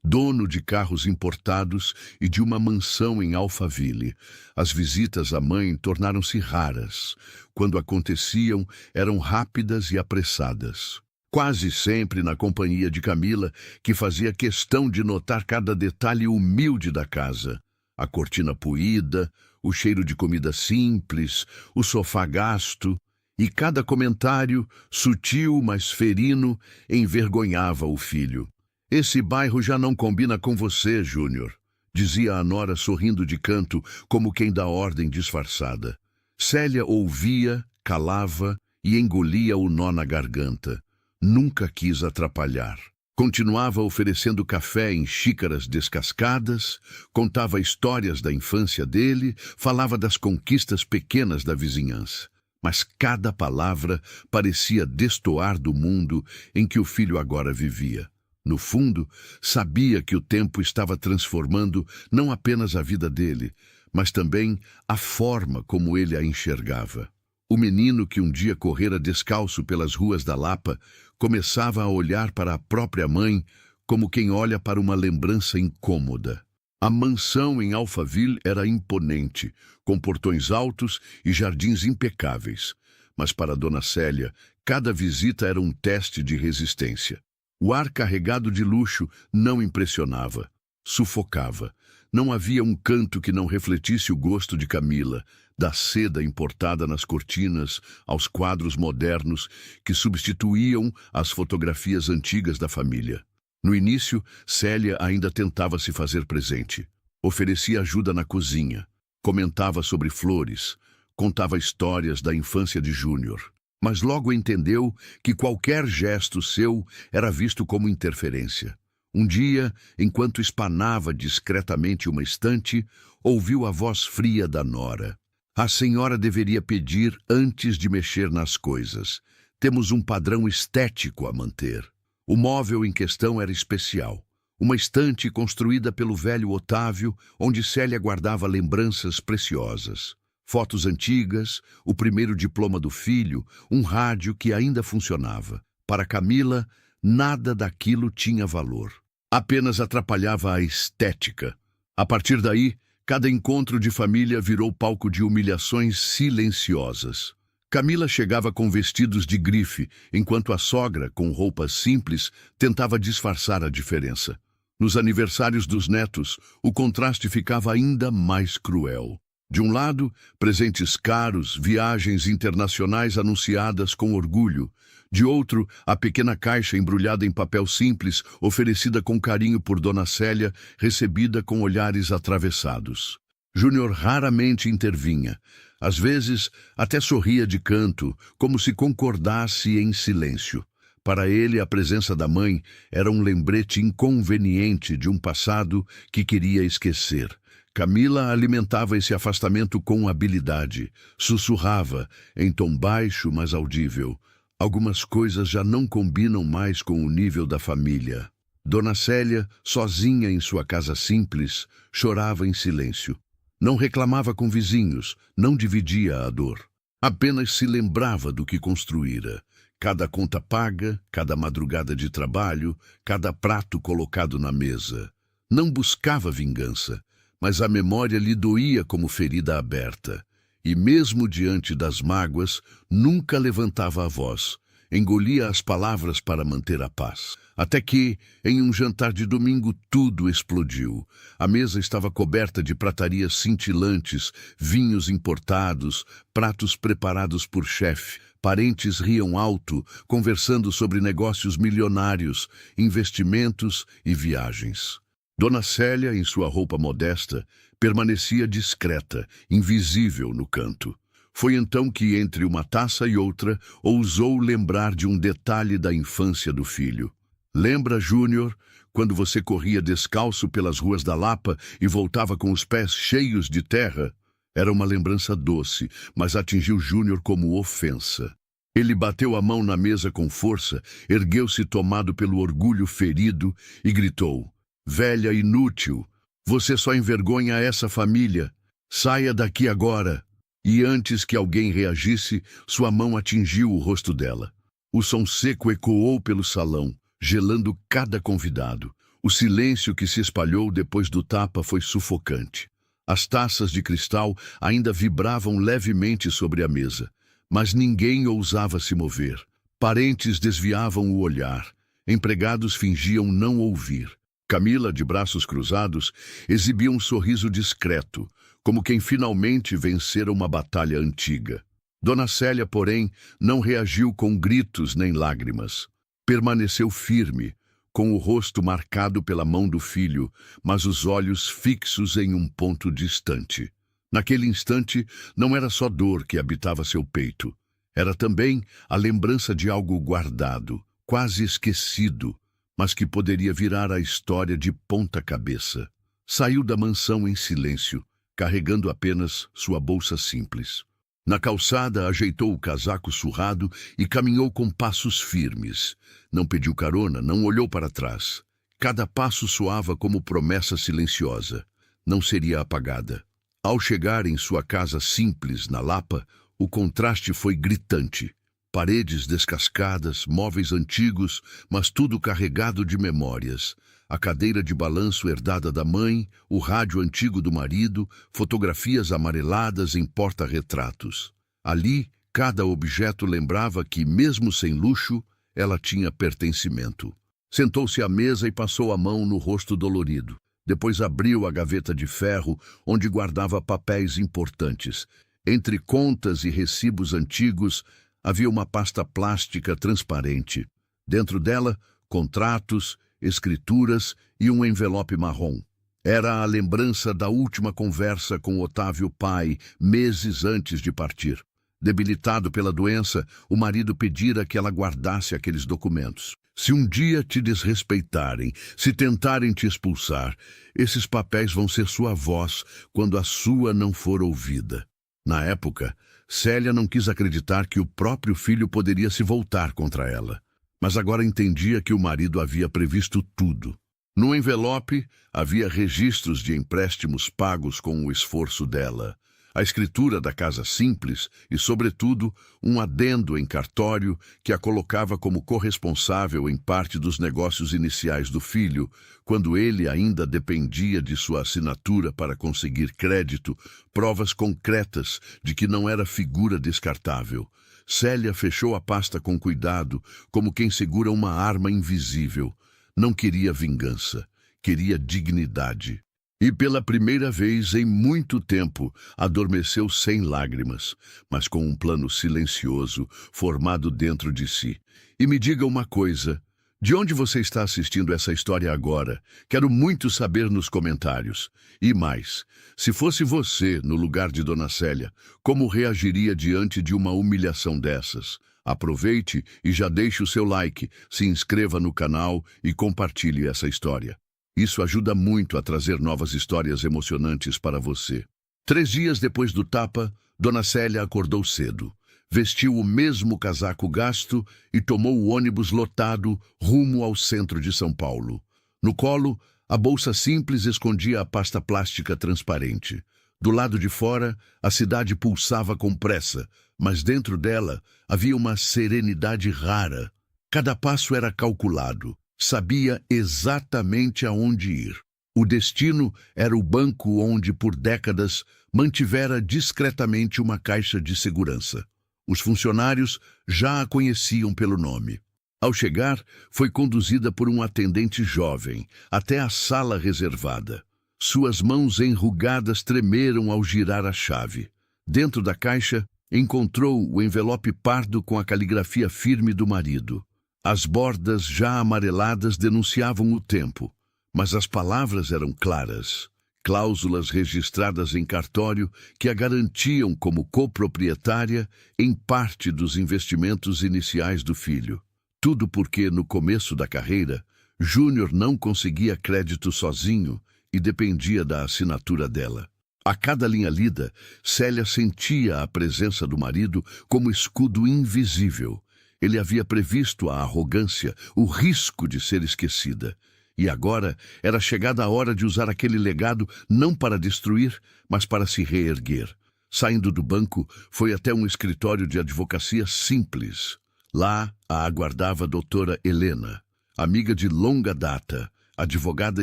dono de carros importados e de uma mansão em Alphaville. As visitas à mãe tornaram-se raras. Quando aconteciam, eram rápidas e apressadas. Quase sempre na companhia de Camila, que fazia questão de notar cada detalhe humilde da casa. A cortina puída, o cheiro de comida simples, o sofá gasto, e cada comentário, sutil mas ferino, envergonhava o filho. "Esse bairro já não combina com você, Júnior", dizia a nora sorrindo de canto, como quem dá ordem disfarçada. Célia ouvia, calava e engolia o nó na garganta. Nunca quis atrapalhar. Continuava oferecendo café em xícaras descascadas, contava histórias da infância dele, falava das conquistas pequenas da vizinhança. Mas cada palavra parecia destoar do mundo em que o filho agora vivia. No fundo, sabia que o tempo estava transformando não apenas a vida dele, mas também a forma como ele a enxergava. O menino que um dia correra descalço pelas ruas da Lapa começava a olhar para a própria mãe como quem olha para uma lembrança incômoda. A mansão em Alphaville era imponente, com portões altos e jardins impecáveis. Mas para Dona Célia, cada visita era um teste de resistência. O ar carregado de luxo não impressionava, sufocava. Não havia um canto que não refletisse o gosto de Camila, da seda importada nas cortinas aos quadros modernos que substituíam as fotografias antigas da família. No início, Célia ainda tentava se fazer presente. Oferecia ajuda na cozinha, comentava sobre flores, contava histórias da infância de Júnior. Mas logo entendeu que qualquer gesto seu era visto como interferência. Um dia, enquanto espanava discretamente uma estante, ouviu a voz fria da nora. "A senhora deveria pedir antes de mexer nas coisas. Temos um padrão estético a manter." O móvel em questão era especial. Uma estante construída pelo velho Otávio, onde Célia guardava lembranças preciosas. Fotos antigas, o primeiro diploma do filho, um rádio que ainda funcionava. Para Camila, nada daquilo tinha valor. Apenas atrapalhava a estética. A partir daí, cada encontro de família virou palco de humilhações silenciosas. Camila chegava com vestidos de grife, enquanto a sogra, com roupas simples, tentava disfarçar a diferença. Nos aniversários dos netos, o contraste ficava ainda mais cruel. De um lado, presentes caros, viagens internacionais anunciadas com orgulho. De outro, a pequena caixa embrulhada em papel simples, oferecida com carinho por Dona Célia, recebida com olhares atravessados. Júnior raramente intervinha. Às vezes, até sorria de canto, como se concordasse em silêncio. Para ele, a presença da mãe era um lembrete inconveniente de um passado que queria esquecer. Camila alimentava esse afastamento com habilidade. Sussurrava, em tom baixo, mas audível. Algumas coisas já não combinam mais com o nível da família. Dona Célia, sozinha em sua casa simples, chorava em silêncio. Não reclamava com vizinhos, não dividia a dor. Apenas se lembrava do que construíra. Cada conta paga, cada madrugada de trabalho, cada prato colocado na mesa. Não buscava vingança, mas a memória lhe doía como ferida aberta. E mesmo diante das mágoas, nunca levantava a voz. Engolia as palavras para manter a paz. Até que, em um jantar de domingo, tudo explodiu. A mesa estava coberta de pratarias cintilantes, vinhos importados, pratos preparados por chefe. Parentes riam alto, conversando sobre negócios milionários, investimentos e viagens. Dona Célia, em sua roupa modesta, permanecia discreta, invisível no canto. Foi então que, entre uma taça e outra, ousou lembrar de um detalhe da infância do filho. Lembra, Júnior, quando você corria descalço pelas ruas da Lapa e voltava com os pés cheios de terra? Era uma lembrança doce, mas atingiu Júnior como ofensa. Ele bateu a mão na mesa com força, ergueu-se tomado pelo orgulho ferido e gritou: "Velha inútil, você só envergonha essa família. Saia daqui agora." E antes que alguém reagisse, sua mão atingiu o rosto dela. O som seco ecoou pelo salão, gelando cada convidado. O silêncio que se espalhou depois do tapa foi sufocante. As taças de cristal ainda vibravam levemente sobre a mesa, mas ninguém ousava se mover. Parentes desviavam o olhar. Empregados fingiam não ouvir. Camila, de braços cruzados, exibia um sorriso discreto, como quem finalmente vencera uma batalha antiga. Dona Célia, porém, não reagiu com gritos nem lágrimas. Permaneceu firme, com o rosto marcado pela mão do filho, mas os olhos fixos em um ponto distante. Naquele instante, não era só dor que habitava seu peito. Era também a lembrança de algo guardado, quase esquecido, mas que poderia virar a história de ponta cabeça. Saiu da mansão em silêncio, carregando apenas sua bolsa simples. Na calçada, ajeitou o casaco surrado e caminhou com passos firmes. Não pediu carona, não olhou para trás. Cada passo soava como promessa silenciosa. Não seria apagada. Ao chegar em sua casa simples, na Lapa, o contraste foi gritante. Paredes descascadas, móveis antigos, mas tudo carregado de memórias. A cadeira de balanço herdada da mãe, o rádio antigo do marido, fotografias amareladas em porta-retratos. Ali, cada objeto lembrava que, mesmo sem luxo, ela tinha pertencimento. Sentou-se à mesa e passou a mão no rosto dolorido. Depois abriu a gaveta de ferro, onde guardava papéis importantes. Entre contas e recibos antigos, havia uma pasta plástica transparente. Dentro dela, contratos, escrituras e um envelope marrom. Era a lembrança da última conversa com Otávio pai, meses antes de partir. Debilitado pela doença, o marido pedira que ela guardasse aqueles documentos. Se um dia te desrespeitarem, se tentarem te expulsar, esses papéis vão ser sua voz quando a sua não for ouvida. Na época, Célia não quis acreditar que o próprio filho poderia se voltar contra ela. Mas agora entendia que o marido havia previsto tudo. No envelope, havia registros de empréstimos pagos com o esforço dela, a escritura da casa simples e, sobretudo, um adendo em cartório que a colocava como corresponsável em parte dos negócios iniciais do filho, quando ele ainda dependia de sua assinatura para conseguir crédito, provas concretas de que não era figura descartável. Célia fechou a pasta com cuidado, como quem segura uma arma invisível. Não queria vingança, queria dignidade. E pela primeira vez em muito tempo adormeceu sem lágrimas, mas com um plano silencioso formado dentro de si. E me diga uma coisa, de onde você está assistindo essa história agora? Quero muito saber nos comentários. E mais, se fosse você no lugar de Dona Célia, como reagiria diante de uma humilhação dessas? Aproveite e já deixe o seu like, se inscreva no canal e compartilhe essa história. Isso ajuda muito a trazer novas histórias emocionantes para você. 3 dias depois do tapa, Dona Célia acordou cedo. Vestiu o mesmo casaco gasto e tomou o ônibus lotado rumo ao centro de São Paulo. No colo, a bolsa simples escondia a pasta plástica transparente. Do lado de fora, a cidade pulsava com pressa, mas dentro dela havia uma serenidade rara. Cada passo era calculado. Sabia exatamente aonde ir. O destino era o banco onde, por décadas, mantivera discretamente uma caixa de segurança. Os funcionários já a conheciam pelo nome. Ao chegar, foi conduzida por um atendente jovem até a sala reservada. Suas mãos enrugadas tremeram ao girar a chave. Dentro da caixa, encontrou o envelope pardo com a caligrafia firme do marido. As bordas já amareladas denunciavam o tempo, mas as palavras eram claras. Cláusulas registradas em cartório que a garantiam como coproprietária em parte dos investimentos iniciais do filho. Tudo porque, no começo da carreira, Júnior não conseguia crédito sozinho e dependia da assinatura dela. A cada linha lida, Célia sentia a presença do marido como escudo invisível. Ele havia previsto a arrogância, o risco de ser esquecida. E agora era chegada a hora de usar aquele legado não para destruir, mas para se reerguer. Saindo do banco, foi até um escritório de advocacia simples. Lá a aguardava a doutora Helena, amiga de longa data, advogada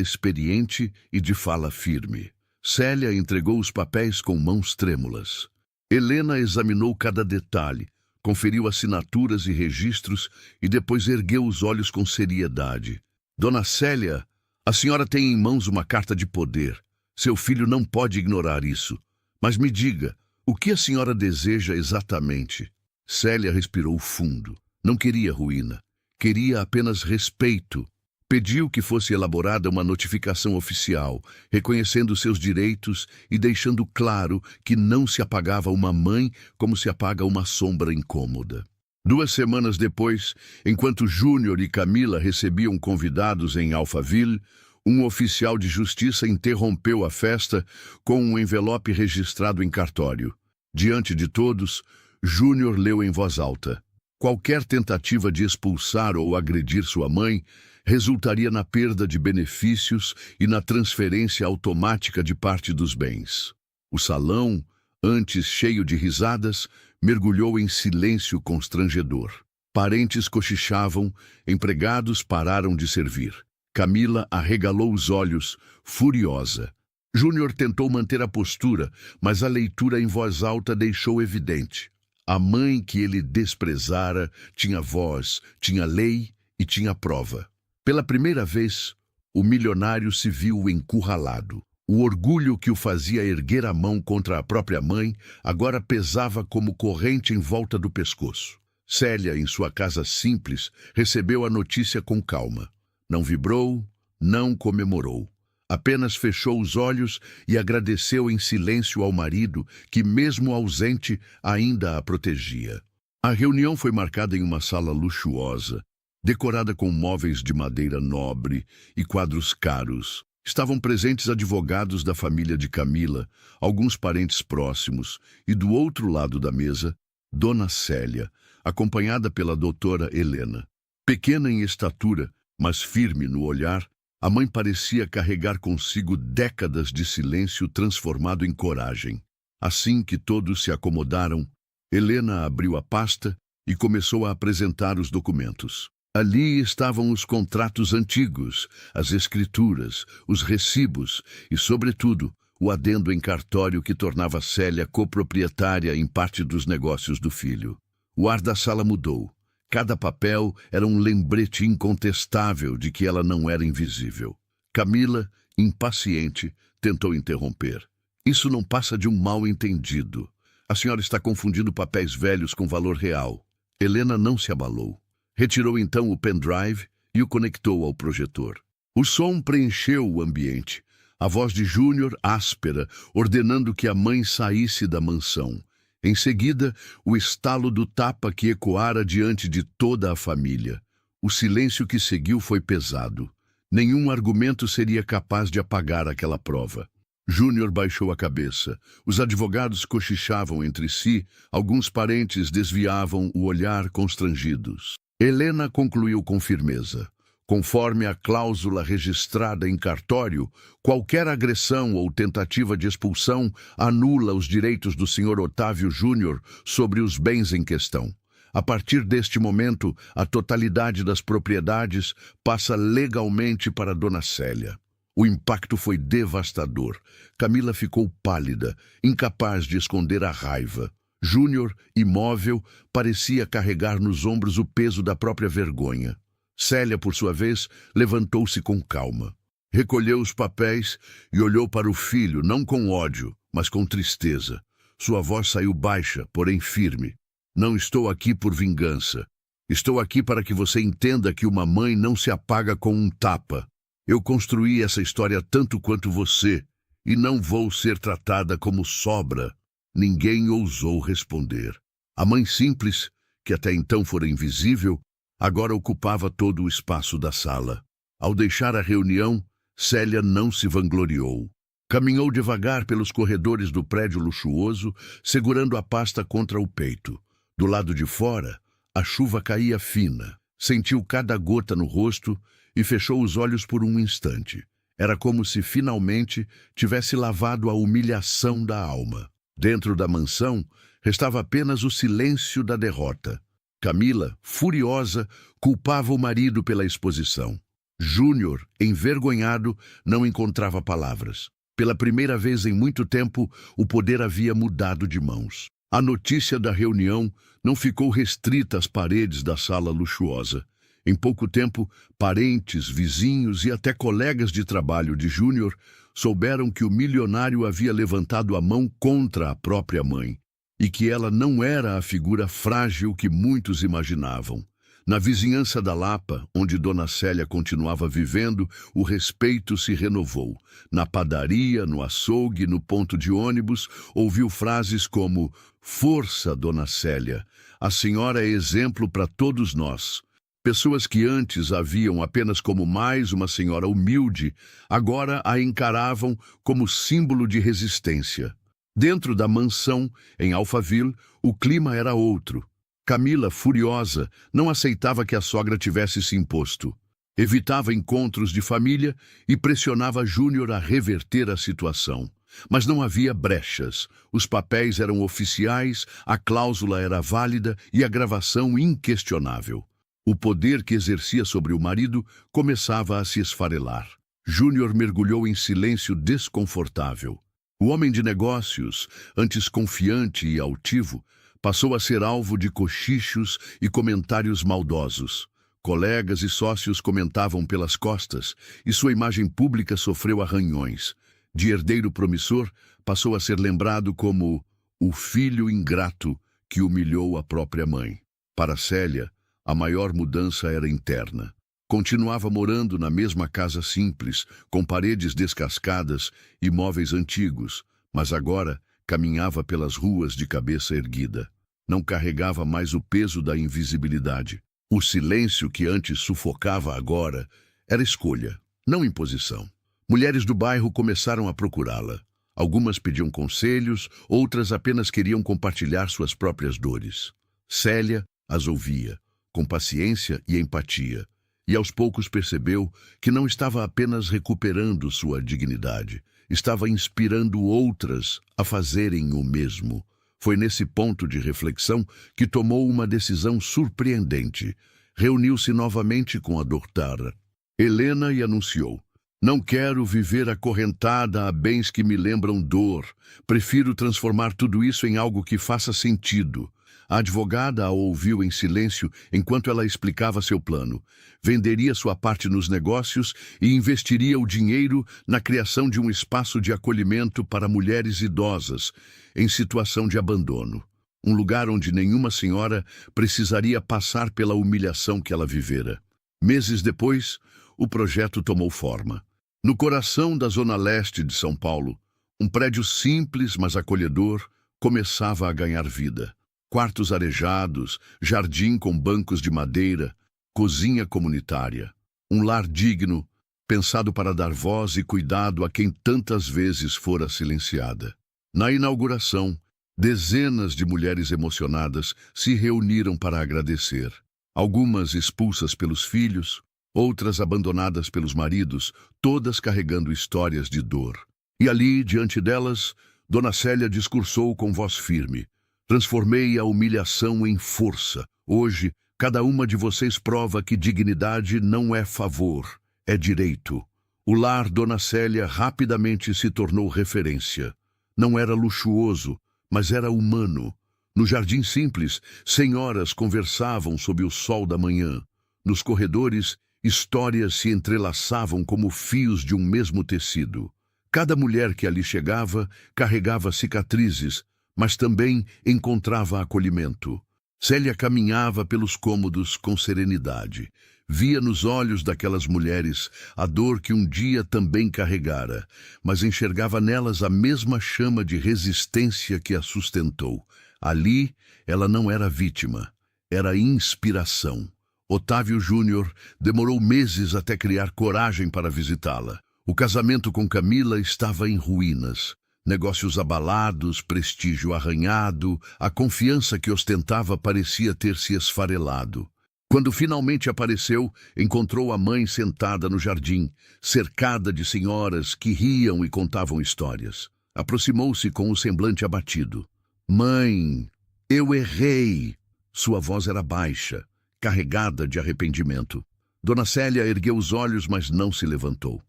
experiente e de fala firme. Célia entregou os papéis com mãos trêmulas. Helena examinou cada detalhe, conferiu assinaturas e registros e depois ergueu os olhos com seriedade. Dona Célia, a senhora tem em mãos uma carta de poder. Seu filho não pode ignorar isso. Mas me diga, o que a senhora deseja exatamente? Célia respirou fundo. Não queria ruína. Queria apenas respeito. Pediu que fosse elaborada uma notificação oficial, reconhecendo seus direitos e deixando claro que não se apagava uma mãe como se apaga uma sombra incômoda. 2 semanas depois, enquanto Júnior e Camila recebiam convidados em Alphaville, um oficial de justiça interrompeu a festa com um envelope registrado em cartório. Diante de todos, Júnior leu em voz alta. Qualquer tentativa de expulsar ou agredir sua mãe resultaria na perda de benefícios e na transferência automática de parte dos bens. O salão, antes cheio de risadas, mergulhou em silêncio constrangedor. Parentes cochichavam, empregados pararam de servir. Camila arregalou os olhos, furiosa. Júnior tentou manter a postura, mas a leitura em voz alta deixou evidente. A mãe que ele desprezara tinha voz, tinha lei e tinha prova. Pela primeira vez, o milionário se viu encurralado. O orgulho que o fazia erguer a mão contra a própria mãe agora pesava como corrente em volta do pescoço. Célia, em sua casa simples, recebeu a notícia com calma. Não vibrou, não comemorou. Apenas fechou os olhos e agradeceu em silêncio ao marido, que, mesmo ausente, ainda a protegia. A reunião foi marcada em uma sala luxuosa, decorada com móveis de madeira nobre e quadros caros. Estavam presentes advogados da família de Camila, alguns parentes próximos, e do outro lado da mesa, Dona Célia, acompanhada pela doutora Helena. Pequena em estatura, mas firme no olhar, a mãe parecia carregar consigo décadas de silêncio transformado em coragem. Assim que todos se acomodaram, Helena abriu a pasta e começou a apresentar os documentos. Ali estavam os contratos antigos, as escrituras, os recibos e, sobretudo, o adendo em cartório que tornava Célia coproprietária em parte dos negócios do filho. O ar da sala mudou. Cada papel era um lembrete incontestável de que ela não era invisível. Camila, impaciente, tentou interromper. Isso não passa de um mal-entendido. A senhora está confundindo papéis velhos com valor real. Helena não se abalou. Retirou então o pendrive e o conectou ao projetor. O som preencheu o ambiente. A voz de Júnior, áspera, ordenando que a mãe saísse da mansão. Em seguida, o estalo do tapa que ecoara diante de toda a família. O silêncio que seguiu foi pesado. Nenhum argumento seria capaz de apagar aquela prova. Júnior baixou a cabeça. Os advogados cochichavam entre si, alguns parentes desviavam o olhar constrangidos. Helena concluiu com firmeza. Conforme a cláusula registrada em cartório, qualquer agressão ou tentativa de expulsão anula os direitos do Sr. Otávio Júnior sobre os bens em questão. A partir deste momento, a totalidade das propriedades passa legalmente para Dona Célia. O impacto foi devastador. Camila ficou pálida, incapaz de esconder a raiva. Júnior, imóvel, parecia carregar nos ombros o peso da própria vergonha. Célia, por sua vez, levantou-se com calma. Recolheu os papéis e olhou para o filho, não com ódio, mas com tristeza. Sua voz saiu baixa, porém firme. Não estou aqui por vingança. Estou aqui para que você entenda que uma mãe não se apaga com um tapa. Eu construí essa história tanto quanto você, e não vou ser tratada como sobra. Ninguém ousou responder. A mãe simples, que até então fora invisível, agora ocupava todo o espaço da sala. Ao deixar a reunião, Célia não se vangloriou. Caminhou devagar pelos corredores do prédio luxuoso, segurando a pasta contra o peito. Do lado de fora, a chuva caía fina. Sentiu cada gota no rosto e fechou os olhos por um instante. Era como se finalmente tivesse lavado a humilhação da alma. Dentro da mansão, restava apenas o silêncio da derrota. Camila, furiosa, culpava o marido pela exposição. Júnior, envergonhado, não encontrava palavras. Pela primeira vez em muito tempo, o poder havia mudado de mãos. A notícia da reunião não ficou restrita às paredes da sala luxuosa. Em pouco tempo, parentes, vizinhos e até colegas de trabalho de Júnior souberam que o milionário havia levantado a mão contra a própria mãe e que ela não era a figura frágil que muitos imaginavam. Na vizinhança da Lapa, onde Dona Célia continuava vivendo, o respeito se renovou. Na padaria, no açougue, no ponto de ônibus, ouviu frases como: "Força, Dona Célia, a senhora é exemplo para todos nós." Pessoas que antes a viam apenas como mais uma senhora humilde, agora a encaravam como símbolo de resistência. Dentro da mansão, em Alphaville, o clima era outro. Camila, furiosa, não aceitava que a sogra tivesse se imposto. Evitava encontros de família e pressionava Júnior a reverter a situação. Mas não havia brechas. Os papéis eram oficiais, a cláusula era válida e a gravação inquestionável. O poder que exercia sobre o marido começava a se esfarelar. Júnior mergulhou em silêncio desconfortável. O homem de negócios, antes confiante e altivo, passou a ser alvo de cochichos e comentários maldosos. Colegas e sócios comentavam pelas costas e sua imagem pública sofreu arranhões. De herdeiro promissor, passou a ser lembrado como o filho ingrato que humilhou a própria mãe. Para Célia, a maior mudança era interna. Continuava morando na mesma casa simples, com paredes descascadas e móveis antigos, mas agora caminhava pelas ruas de cabeça erguida. Não carregava mais o peso da invisibilidade. O silêncio que antes sufocava agora era escolha, não imposição. Mulheres do bairro começaram a procurá-la. Algumas pediam conselhos, outras apenas queriam compartilhar suas próprias dores. Célia as ouvia, com paciência e empatia, e aos poucos percebeu que não estava apenas recuperando sua dignidade, estava inspirando outras a fazerem o mesmo. Foi nesse ponto de reflexão que tomou uma decisão surpreendente. Reuniu-se novamente com a doutora Helena e anunciou: "Não quero viver acorrentada a bens que me lembram dor. Prefiro transformar tudo isso em algo que faça sentido. A advogada a ouviu em silêncio enquanto ela explicava seu plano. Venderia sua parte nos negócios e investiria o dinheiro na criação de um espaço de acolhimento para mulheres idosas em situação de abandono. Um lugar onde nenhuma senhora precisaria passar pela humilhação que ela vivera. Meses depois, o projeto tomou forma. No coração da zona leste de São Paulo, um prédio simples, mas acolhedor, começava a ganhar vida. Quartos arejados, jardim com bancos de madeira, cozinha comunitária. Um lar digno, pensado para dar voz e cuidado a quem tantas vezes fora silenciada. Na inauguração, dezenas de mulheres emocionadas se reuniram para agradecer. Algumas expulsas pelos filhos, outras abandonadas pelos maridos, todas carregando histórias de dor. E ali, diante delas, Dona Célia discursou com voz firme. Transformei a humilhação em força. Hoje, cada uma de vocês prova que dignidade não é favor, é direito. O lar Dona Célia rapidamente se tornou referência. Não era luxuoso, mas era humano. No jardim simples, senhoras conversavam sob o sol da manhã. Nos corredores, histórias se entrelaçavam como fios de um mesmo tecido. Cada mulher que ali chegava carregava cicatrizes, mas também encontrava acolhimento. Célia caminhava pelos cômodos com serenidade. Via nos olhos daquelas mulheres a dor que um dia também carregara, mas enxergava nelas a mesma chama de resistência que a sustentou. Ali, ela não era vítima, era inspiração. Otávio Júnior demorou meses até criar coragem para visitá-la. O casamento com Camila estava em ruínas. Negócios abalados, prestígio arranhado, a confiança que ostentava parecia ter se esfarelado. Quando finalmente apareceu, encontrou a mãe sentada no jardim, cercada de senhoras que riam e contavam histórias. Aproximou-se com o semblante abatido. "Mãe, eu errei!" Sua voz era baixa, carregada de arrependimento. Dona Célia ergueu os olhos, mas não se levantou.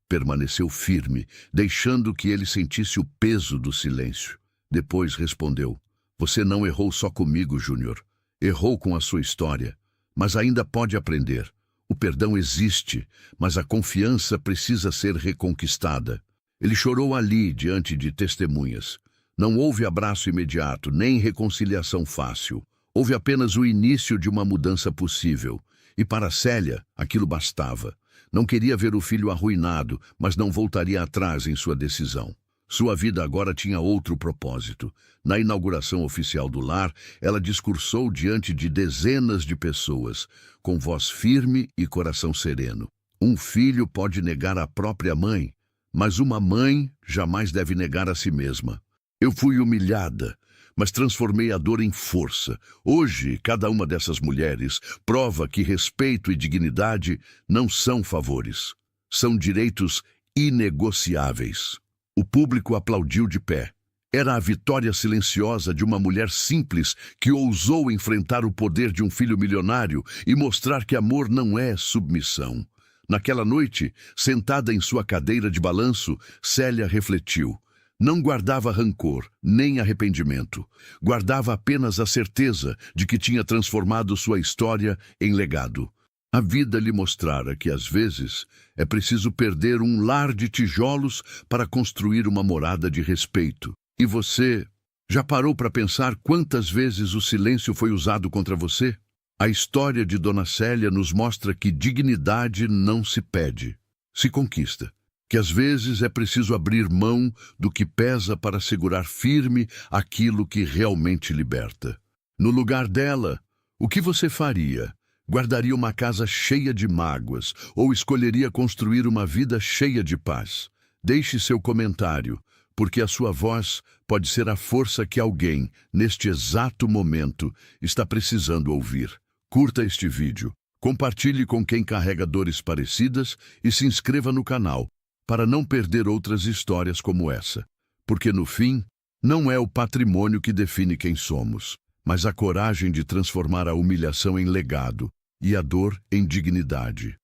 Permaneceu firme, deixando que ele sentisse o peso do silêncio. Depois respondeu: "Você não errou só comigo, Júnior. Errou com a sua história. Mas ainda pode aprender. O perdão existe, mas a confiança precisa ser reconquistada." Ele chorou ali, diante de testemunhas. Não houve abraço imediato, nem reconciliação fácil. Houve apenas o início de uma mudança possível. E para Célia, aquilo bastava. Não queria ver o filho arruinado, mas não voltaria atrás em sua decisão. Sua vida agora tinha outro propósito. Na inauguração oficial do lar, ela discursou diante de dezenas de pessoas, com voz firme e coração sereno. Um filho pode negar a própria mãe, mas uma mãe jamais deve negar a si mesma. Eu fui humilhada, mas transformei a dor em força. Hoje, cada uma dessas mulheres prova que respeito e dignidade não são favores. São direitos inegociáveis. O público aplaudiu de pé. Era a vitória silenciosa de uma mulher simples que ousou enfrentar o poder de um filho milionário e mostrar que amor não é submissão. Naquela noite, sentada em sua cadeira de balanço, Célia refletiu. Não guardava rancor, nem arrependimento. Guardava apenas a certeza de que tinha transformado sua história em legado. A vida lhe mostrara que, às vezes, é preciso perder um lar de tijolos para construir uma morada de respeito. E você, já parou para pensar quantas vezes o silêncio foi usado contra você? A história de Dona Célia nos mostra que dignidade não se pede, se conquista. Que às vezes é preciso abrir mão do que pesa para segurar firme aquilo que realmente liberta. No lugar dela, o que você faria? Guardaria uma casa cheia de mágoas ou escolheria construir uma vida cheia de paz? Deixe seu comentário, porque a sua voz pode ser a força que alguém, neste exato momento, está precisando ouvir. Curta este vídeo, compartilhe com quem carrega dores parecidas e se inscreva no canal, para não perder outras histórias como essa. Porque, no fim, não é o patrimônio que define quem somos, mas a coragem de transformar a humilhação em legado e a dor em dignidade.